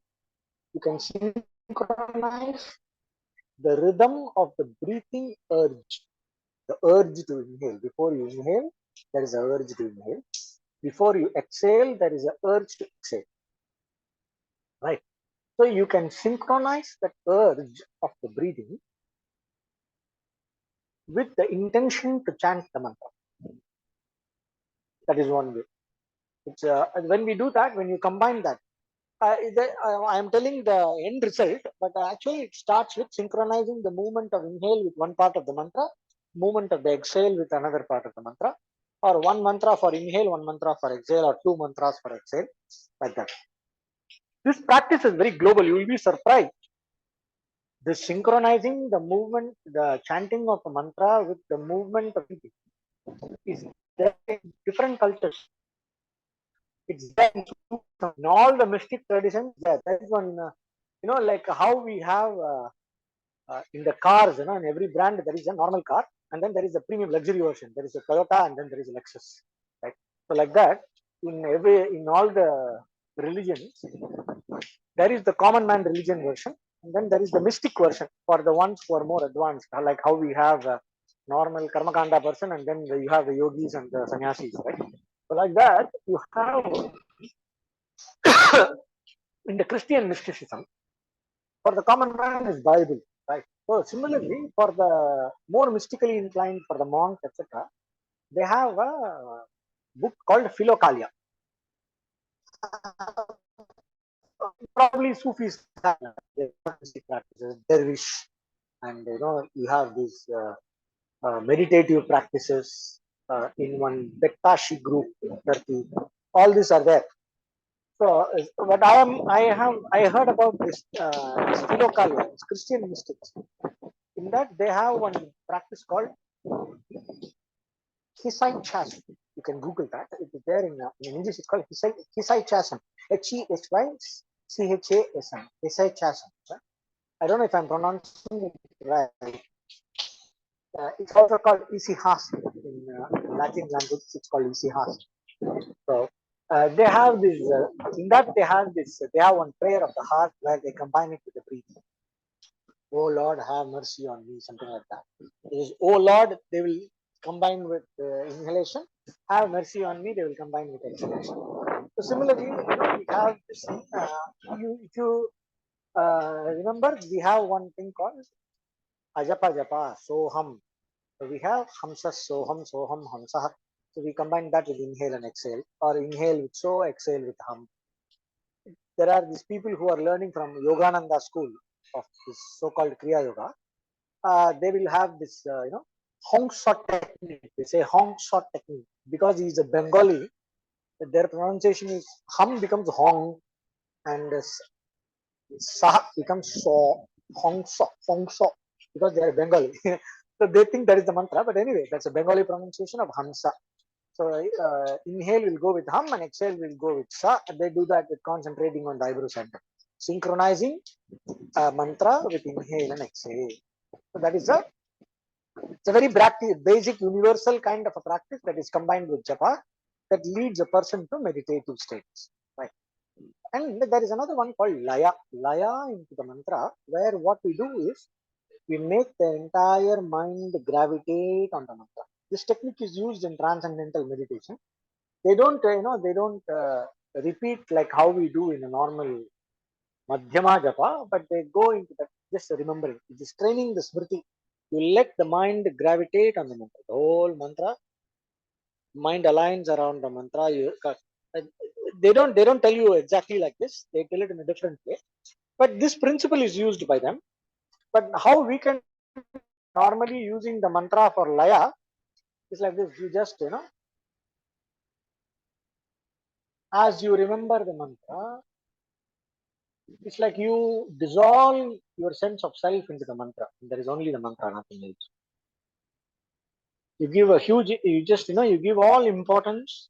you can synchronize the rhythm of the breathing urge, the urge to inhale. Before you inhale, there is a urge to inhale. Before you exhale, there is a urge to exhale. Right. So you can synchronize that urge of the breathing with the intention to chant the mantra. That is one way. It's when we do that, when you combine that, I am telling the end result, but actually it starts with synchronizing the movement of inhale with one part of the mantra, movement of the exhale with another part of the mantra, or one mantra for inhale, one mantra for exhale, or two mantras for exhale, like that. This practice is very global. You will be surprised. The synchronizing the movement, the chanting of the mantra with the movement of it is there in different cultures. It's there in all the mystic traditions. There is one, like how we have in the cars, in every brand there is a normal car, and then there is a premium luxury version. There is a Toyota, and then there is a Lexus, right? So like that, in all the religions, there is the common man religion version, and then there is the mystic version for the ones who are more advanced, like how we have a normal karmakanda person, and then you have the yogis and the sannyasis, right? So like that, you have in the Christian mysticism, for the common man is Bible, right? So similarly, for the more mystically inclined, for the monks, etc., they have a book called Philokalia. Probably Sufis have mystic practices, dervish, and you have these meditative practices in one Bektashi group in Turkey. All these are there. So, what I heard about this Philokalia, it's Christian mystics. In that, they have one practice called Hisai Chasm. You can Google that. It is there in English. It's called Hisai Chasm. Hesy-Chasm. Hisai Chasm. I don't know if I'm pronouncing it right. It's also called Isihas in Latin language. It's called Isihas. So they have this. In that they have this. They have one prayer of the heart where they combine it with the breathing. Oh Lord, have mercy on me, something like that. It is, oh Lord, they will combine with inhalation. Have mercy on me, they will combine with exhalation. So similarly, we have this. If you remember, we have one thing called Ajapa Japa Soham. So we have Hamsa Soham Soham Hamsa. So we combine that with inhale and exhale, or inhale with so, exhale with hum. There are these people who are learning from Yogananda school of this so-called Kriya Yoga. They will have this, Hong shot technique. They say Hong shot technique because he's a Bengali. Their pronunciation is hum becomes hong, and sa becomes so, hong so, because they are Bengali. So they think that is the mantra. But anyway, that's a Bengali pronunciation of hamsa. So inhale will go with hum and exhale will go with sa. They do that with concentrating on the eyebrow center, synchronizing mantra with inhale and exhale. So that is it's a very basic universal kind of a practice that is combined with japa that leads a person to meditative states. Right. And there is another one called laya. Laya into the mantra, where what we do is we make the entire mind gravitate on the mantra. This technique is used in transcendental meditation. They don't, they don't repeat like how we do in a normal madhyama japa, but they go into that just remembering. It is training the smriti. You let the mind gravitate on the mantra. The whole mantra, mind aligns around the mantra. They don't tell you exactly like this. They tell it in a different way. But this principle is used by them. But how we can normally using the mantra for laya is like this. You just, as you remember the mantra, it's like you dissolve your sense of self into the mantra. There is only the mantra, nothing else. You give a huge, you just, you give all importance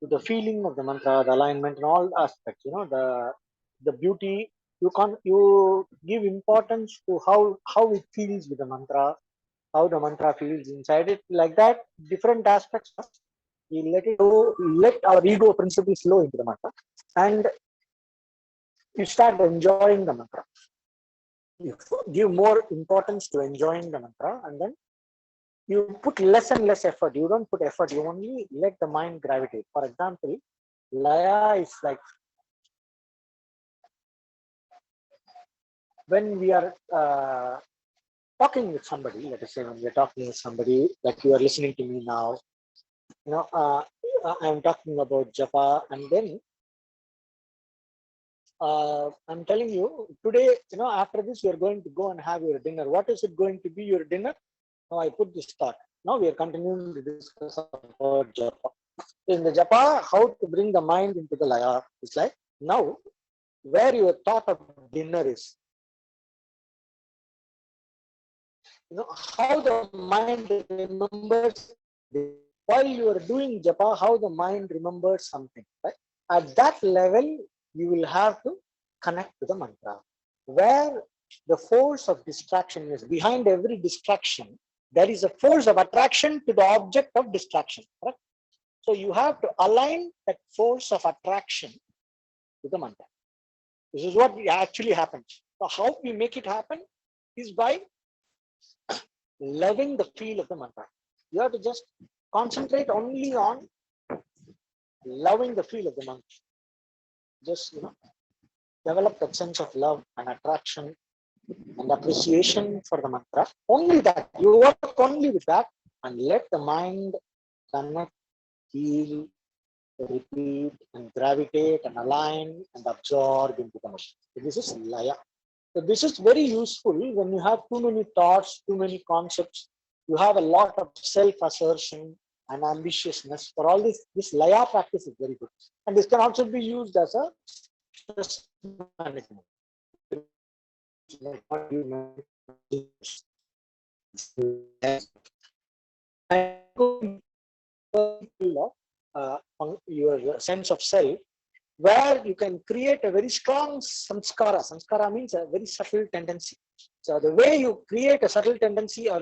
to the feeling of the mantra, the alignment, and all aspects. The beauty. You give importance to how it feels with the mantra, how the mantra feels inside it. Like that, different aspects. We let it go, let our ego principle flow into the mantra, and you start enjoying the mantra. You give more importance to enjoying the mantra, and then you put less and less effort. You don't put effort. You only let the mind gravitate. For example, laya is like when we are talking with somebody. Let us say when we are talking with somebody, like you are listening to me now. I'm talking about japa, and then I'm telling you today, after this, you're going to go and have your dinner. What is it going to be your dinner? Now I put this thought. Now we are continuing to discuss about japa. In the japa, how to bring the mind into the laya is like now where your thought of dinner is. How the mind remembers while you are doing japa, how the mind remembers something. Right? At that level, you will have to connect to the mantra. Where the force of distraction is behind every distraction, there is a force of attraction to the object of distraction. Correct? So you have to align that force of attraction to the mantra. This is what actually happens. So how we make it happen is by loving the feel of the mantra. You have to just concentrate only on loving the feel of the mantra. Just develop that sense of love and attraction and appreciation for the mantra. Only that. You work only with that and let the mind connect, feel, repeat, and gravitate and align and absorb into the mantra. So this is laya. So this is very useful when you have too many thoughts, too many concepts. You have a lot of self-assertion and ambitiousness. For all this laya practice is very good. And this can also be used as a stress management. Your sense of self, where you can create a very strong samskara. Samskara means a very subtle tendency. So the way you create a subtle tendency, or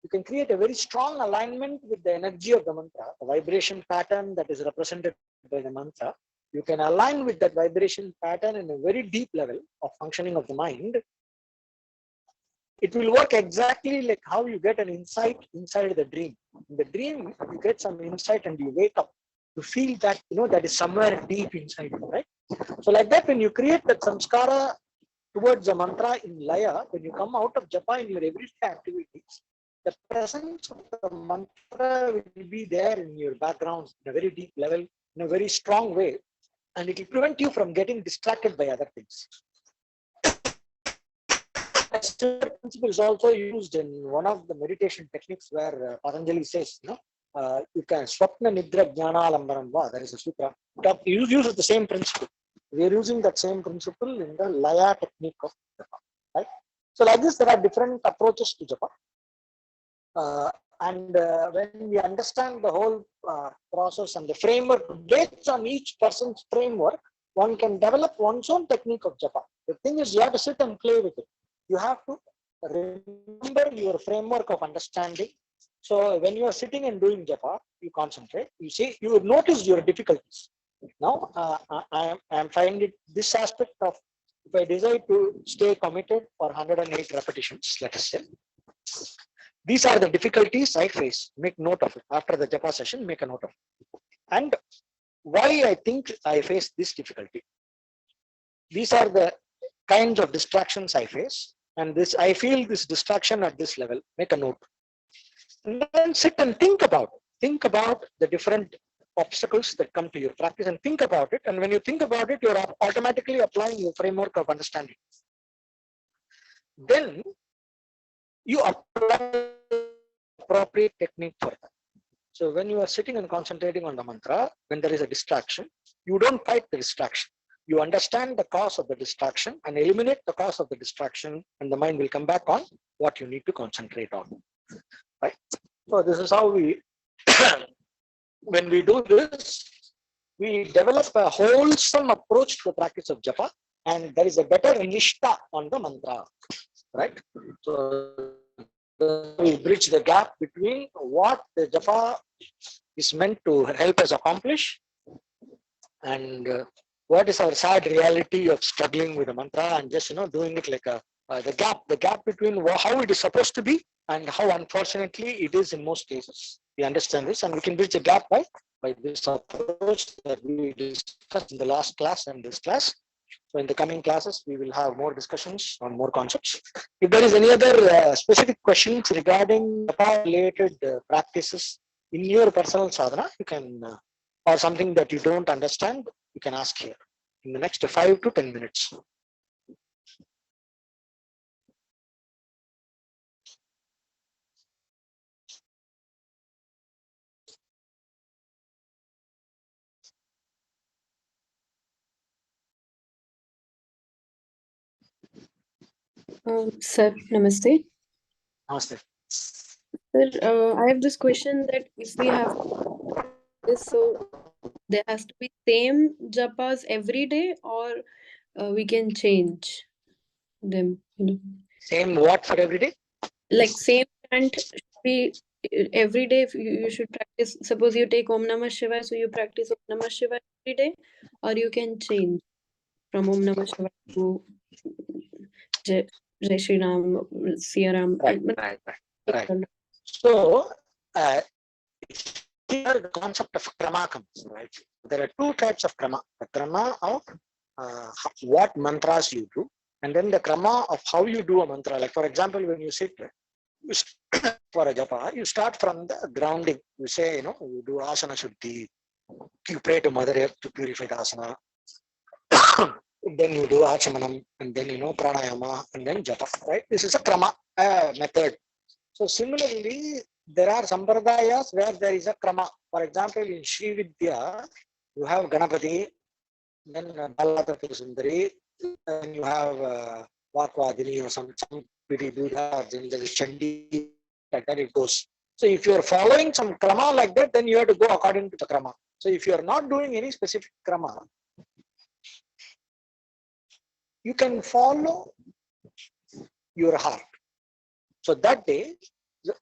you can create a very strong alignment with the energy of the mantra, the vibration pattern that is represented by the mantra. You can align with that vibration pattern in a very deep level of functioning of the mind. It will work exactly like how you get an insight inside the dream. In the dream, you get some insight and you wake up. You feel that, that is somewhere deep inside you, right? So like that, when you create that samskara towards the mantra in laya, when you come out of japa in your everyday activities, the presence of the mantra will be there in your background in a very deep level, in a very strong way, and it will prevent you from getting distracted by other things. Principle is also used in one of the meditation techniques where Patanjali says, you can swapna nidra jnana lambaram va. There is a sutra. You use the same principle. We are using that same principle in the laya technique of japa. Right? So like this, there are different approaches to japa. And when we understand the whole process and the framework, based on each person's framework, one can develop one's own technique of japa. The thing is, you have to sit and play with it. You have to remember your framework of understanding. So when you are sitting and doing japa, you concentrate. You see, you will notice your difficulties. Now, I am finding this aspect of, if I decide to stay committed for 108 repetitions, let us say, these are the difficulties I face. Make note of it. After the japa session, make a note of it. And why I think I face this difficulty. These are the kinds of distractions I face. And this, I feel this distraction at this level. Make a note. And then sit and think about it. Think about the different obstacles that come to your practice and think about it. And when you think about it, you're automatically applying your framework of understanding. Then you apply appropriate technique for that. So when you are sitting and concentrating on the mantra, when there is a distraction, you don't fight the distraction. You understand the cause of the distraction and eliminate the cause of the distraction, and the mind will come back on what you need to concentrate on. Right? So this is how we, when we do this, we develop a wholesome approach to the practice of japa, and there is a better nishta on the mantra. Right? So we bridge the gap between what the japa is meant to help us accomplish and what is our sad reality of struggling with the mantra and just doing it like the gap between how it is supposed to be and how unfortunately it is in most cases. We understand this, and we can bridge the gap by this approach that we discussed in the last class and this class. So in the coming classes, we will have more discussions on more concepts. If there is any other specific questions regarding related practices in your personal sadhana, you can, or something that you don't understand, you can ask here in the next 5 to 10 minutes. Sir, namaste. Namaste. Sir, I have this question that if we have this, so there has to be same japas every day, or we can change them. Same what for every day? Like same chant should be every day. If you should practice. Suppose you take Om Namah Shivaya, so you practice Om Namah Shivaya every day, or you can change from Om Namah Shivaya to Jai Shri Ram, Siya Ram. Right. So here the concept of krama comes, right? There are two types of krama. The krama of what mantras you do, and then the krama of how you do a mantra. Like for example, when you sit for a japa, you start from the grounding. You say, you do asana shuddhi. You pray to Mother Earth to purify the asana. Then you do achamanam, and then pranayama, and then japa. Right? This is a krama method. So similarly, there are sampradayas where there is a krama. For example, in Sri Vidya, you have Ganapati, then Balatata Sundari, then you have Vakwadini or some pretty Buddha, then there is Chandi, like that it goes. So if you are following some krama like that, then you have to go according to the krama. So if you are not doing any specific krama, you can follow your heart. So that day,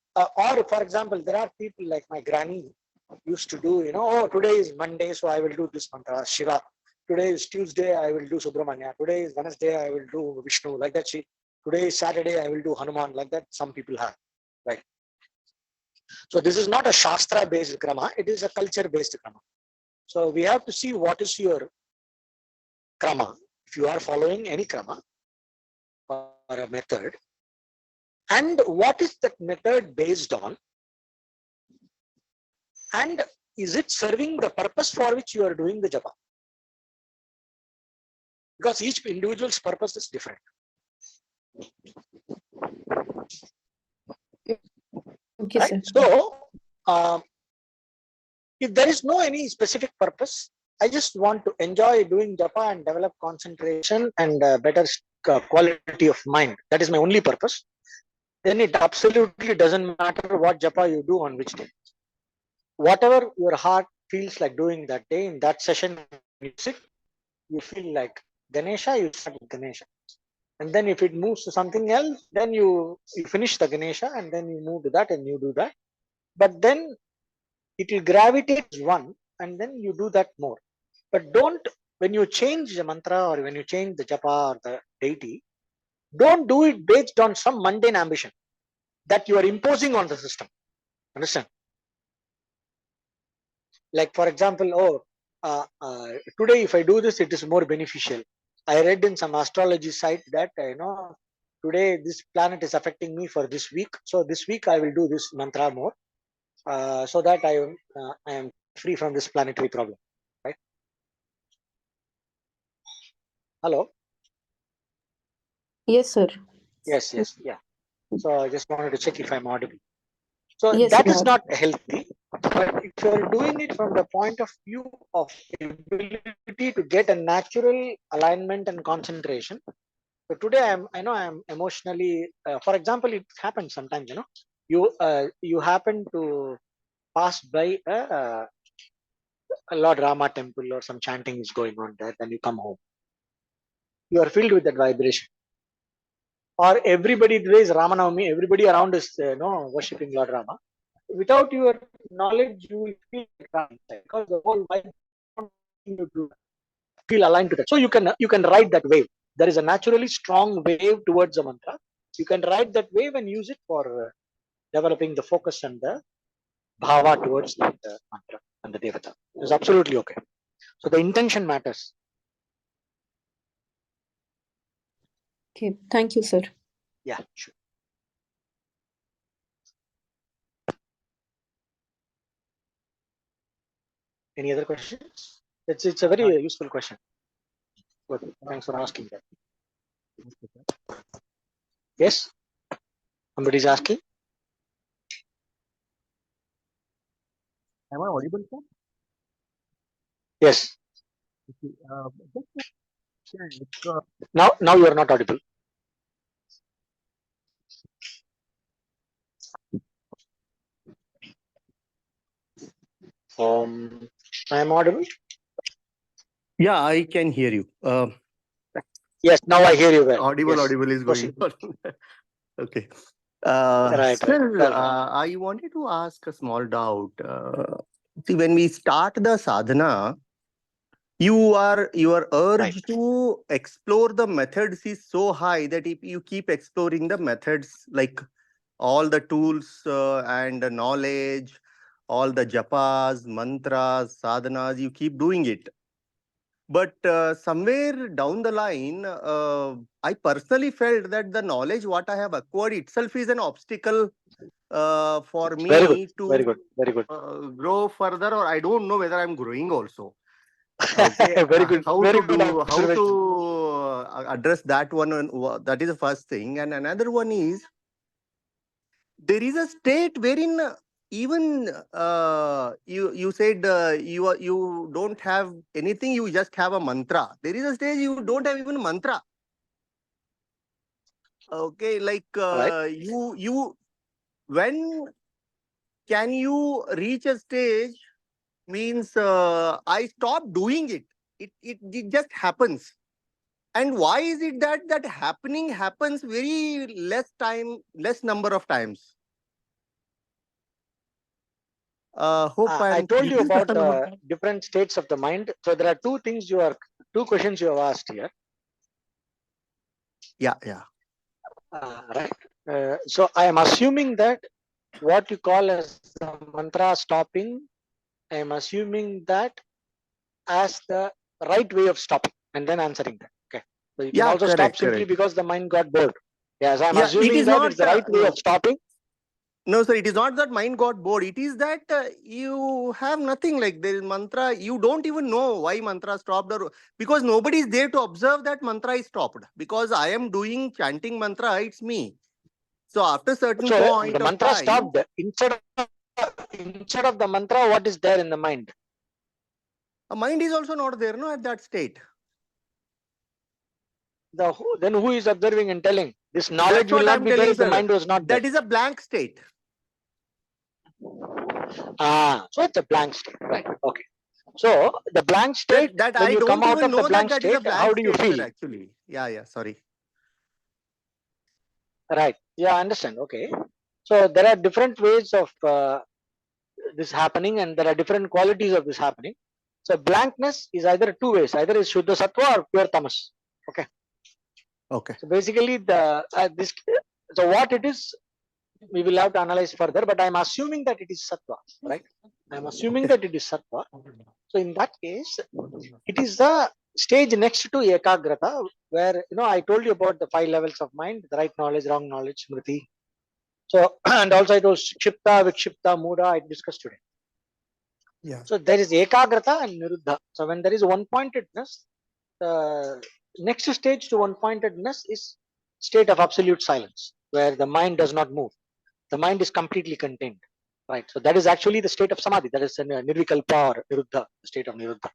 or for example, there are people like my granny used to do, oh, today is Monday, so I will do this mantra, Shiva. Today is Tuesday, I will do Subramanya. Today is Wednesday, I will do Vishnu. Like that, today is Saturday, I will do Hanuman. Like that, some people have, right? So this is not a Shastra-based krama, it is a culture-based krama. So we have to see what is your krama. If you are following any krama or a method, and what is that method based on, and is it serving the purpose for which you are doing the japa? Because each individual's purpose is different. Okay, right? sir. So, if there is no any specific purpose, I just want to enjoy doing japa and develop concentration and better quality of mind. That is my only purpose. then it absolutely doesn't matter what japa you do on which day. Whatever your heart feels like doing that day, in that session, you sit, you feel like Ganesha, you start with Ganesha. And then if it moves to something else, then you finish the Ganesha and then you move to that and you do that. But then it will gravitate one and then you do that more. But don't, when you change the mantra or when you change the japa or the deity, don't do it based on some mundane ambition that you are imposing on the system. Understand? Like, for example, today if I do this, it is more beneficial. I read in some astrology site that, today this planet is affecting me for this week. So this week I will do this mantra more, so that I am free from this planetary problem. Right? Hello? Yes, sir. Yes, yes, yeah. So I just wanted to check if I'm audible. So Yes, that you is are. not healthy. But if you're doing it from the point of view of ability to get a natural alignment and concentration. So today I know I'm emotionally, for example, it happens sometimes, you happen to pass by a Lord Rama temple or some chanting is going on there, then you come home. You are filled with that vibration. Or everybody today is Ramanavami, everybody around is worshipping Lord Rama. Without your knowledge, you will feel like Rama because the whole vibe you to feel aligned to that. So you can ride that wave. There is a naturally strong wave towards the mantra. You can ride that wave and use it for developing the focus and the bhava towards that mantra and the devata. It's absolutely okay. So the intention matters. Okay. Thank you, sir. Yeah, sure. Any other questions? It's a very useful question. Good. Thanks for asking that. Yes? Somebody's asking? Am I audible, sir? Yes. Okay, just to check, Now you are not audible. I am audible? yeah, I can hear you. Yes, now I hear you well. Audible, Yes. audible is going Proceed. on. Okay. Right. Sir, Well, I wanted to ask a small doubt. See, when we start the sadhana, your right. urge to explore the methods is so high that if you keep exploring the methods, like all the tools and the knowledge, all the japas, mantras, sadhanas, you keep doing it. But somewhere down the line, I personally felt that the knowledge what I have acquired itself is an obstacle for Very good. me Very to good. Very good. grow further, or I don't know whether I'm growing also. Okay, Very good. how Very to good do, how observation. to address that one? That is the first thing, and another one is there is a state wherein even you said you don't have anything, you just have a mantra. There is a stage you don't have even mantra. Okay, like Right. you when can you reach a stage means I stop doing it. It just happens. And why is it that that happening happens very less time, less number of times? Hope I I'm. told This you is the about different states of the mind. So there are two questions you have asked here. yeah, yeah. Right. So I am assuming that what you call as the mantra stopping, I am assuming that as the right way of stopping and then answering that. Okay. So you can Yeah, also stop correct, simply correct. because the mind got bored. Yes, I'm Yeah, it assuming is that it's not. the right way of No, stopping. no, sir. It is not that mind got bored. It is that you have nothing like there is mantra. You don't even know why mantra stopped, or because nobody is there to observe that mantra is stopped. Because I am doing chanting mantra, it's me. So after certain So the point of mantra time, stopped. Instead of the mantra, what is there in the mind? a mind is also not there, no, at that state. Then who is observing and telling? This knowledge That's will what not I'm be there telling, if the sir. mind was not there. That is a blank state. So it's a blank state, right? Okay. So the blank state, That when I you come don't out even of the know that blank that is a state, how blank do you state, sir, feel? actually. Yeah, sorry. Right. Yeah, I understand. Okay. So there are different ways of this happening, and there are different qualities of this happening. So blankness is either two ways, either is Shuddha Sattva or pure Tamas. Okay. Okay. So basically this, so what it is, we will have to analyze further, but I'm assuming that it is Sattva, right? I'm assuming that it is Sattva. So in that case, it is the stage next to Ekagrata, where, I told you about the 5 levels of mind: the right knowledge, wrong knowledge, Smriti. So, and also it was Kshipta, Vikshipta, Muda, I discussed today. Yeah. So there is Ekagrata and Niruddha. So when there is one pointedness, the next stage to one pointedness is state of absolute silence, where the mind does not move. The mind is completely contained. Right. So that is actually the state of Samadhi. That is Nirvikalpa or Niruddha, the state of Niruddha,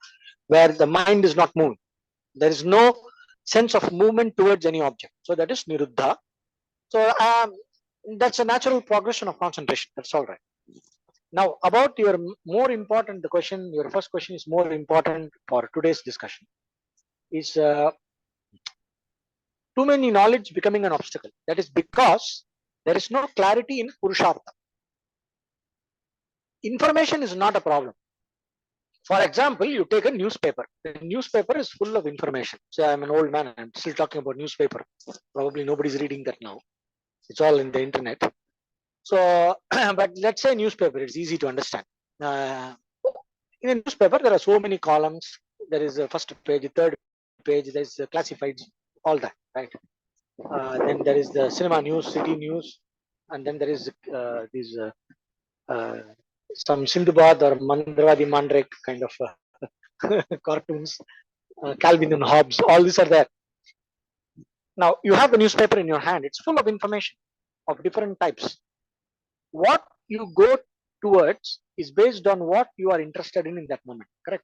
where the mind is not moving. There is no sense of movement towards any object. So that is Niruddha. So that's a natural progression of concentration. That's all right. Now, about your more important, the question, your first question is more important for today's discussion. Is too many knowledge becoming an obstacle? That is because there is no clarity in Purushartha. Information is not a problem. For example, you take a newspaper. The newspaper is full of information. Say, I'm an old man, I'm still talking about newspaper. Probably nobody's reading that now. It's all in the internet. So, but let's say newspaper, it's easy to understand. In a newspaper, there are so many columns. There is a first page, third page, there's classifieds, all that, right? Then there is the cinema news, city news, and then there is these uh, some Sindhubad or Mandravadi Mandrake kind of cartoons, Calvin and Hobbes, all these are there. Now you have the newspaper in your hand, it's full of information of different types. What you go towards is based on what you are interested in that moment, correct?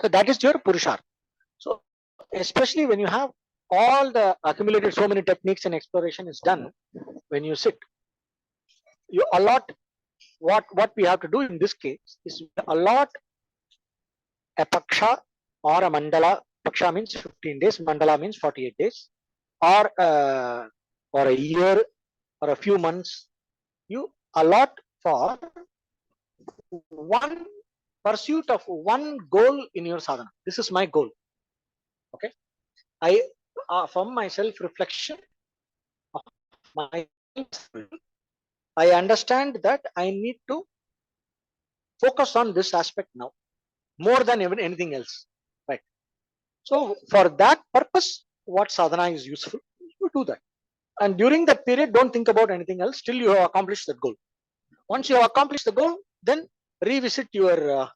So that is your Purusharth. So especially when you have all the accumulated so many techniques and exploration is done, when you sit, you allot what we have to do in this case is allot a paksha or a mandala. Paksha means 15 days, mandala means 48 days, or a year or a few months. You allot for one pursuit of one goal in your sadhana. This is my goal. Okay, I from my self reflection of my, I understand that I need to focus on this aspect now more than even anything else, right? So for that purpose, what sadhana is useful, you do that. And during that period, don't think about anything else till you have accomplished that goal. Once you have accomplished the goal, then revisit your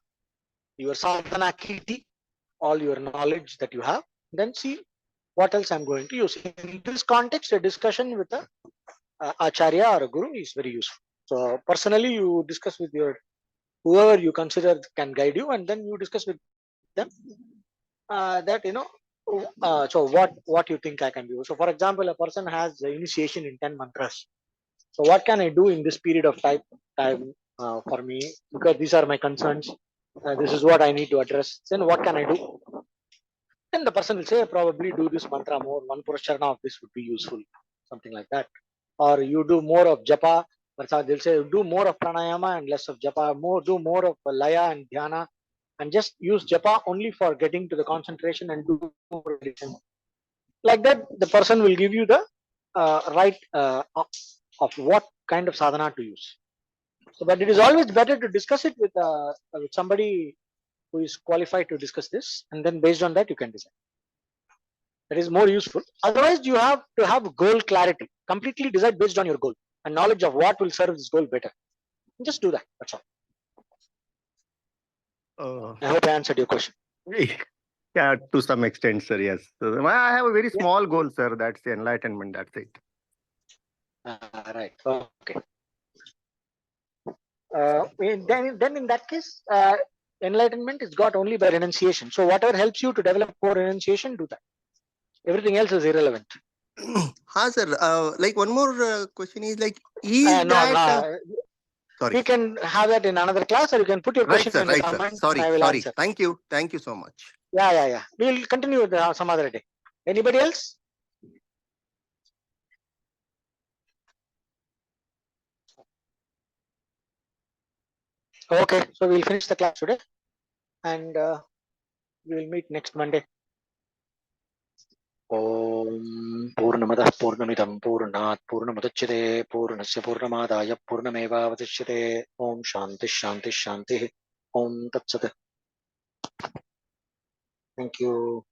sadhana kitty, all your knowledge that you have, then see what else I'm going to use. In this context, a discussion with a acharya or a guru is very useful. So personally, you discuss with your whoever you consider can guide you, and then you discuss with them that so what you think I can do. So for example, a person has the initiation in 10 mantras. So what can I do in this period of time for me, because these are my concerns, this is what I need to address. Then what can I do? Then the person will say, probably do this mantra more, one prasharana of this would be useful, something like that. Or you do more of japa, they'll say do more of pranayama and less of japa, do more of laya and dhyana, and just use japa only for getting to the concentration and do more meditation. Like that, the person will give you the right of what kind of sadhana to use. So, but it is always better to discuss it with somebody who is qualified to discuss this, and then based on that you can decide. That is more useful. Otherwise, you have to have goal clarity. Completely decide based on your goal and knowledge of what will serve this goal better. Just do that. That's all. I hope I answered your question. Yeah, to some extent, sir. Yes. So, I have a very Yeah. small goal, sir. That's the enlightenment. That's it. Right. Okay. Then in that case, enlightenment is got only by renunciation. So whatever helps you to develop more renunciation, do that. Everything else is irrelevant. Ha, sir. Like one more question is like, is No, that no. sorry? We can have that in another class, or you can put your Right, question sir. in the Right, sir. comments, and Sorry, I will sorry. answer. Thank you. Thank you so much. Yeah. We'll continue with some other day. Anybody else? Okay, so we'll finish the class today, and we will meet next Monday. Om Purnamadah Purnamidam Purnat Purnamudachyate Purnasya Purnamadaya Purnamevavadishyate. Om Shanti Shanti Shanti. Om Tat Sat. Thank you.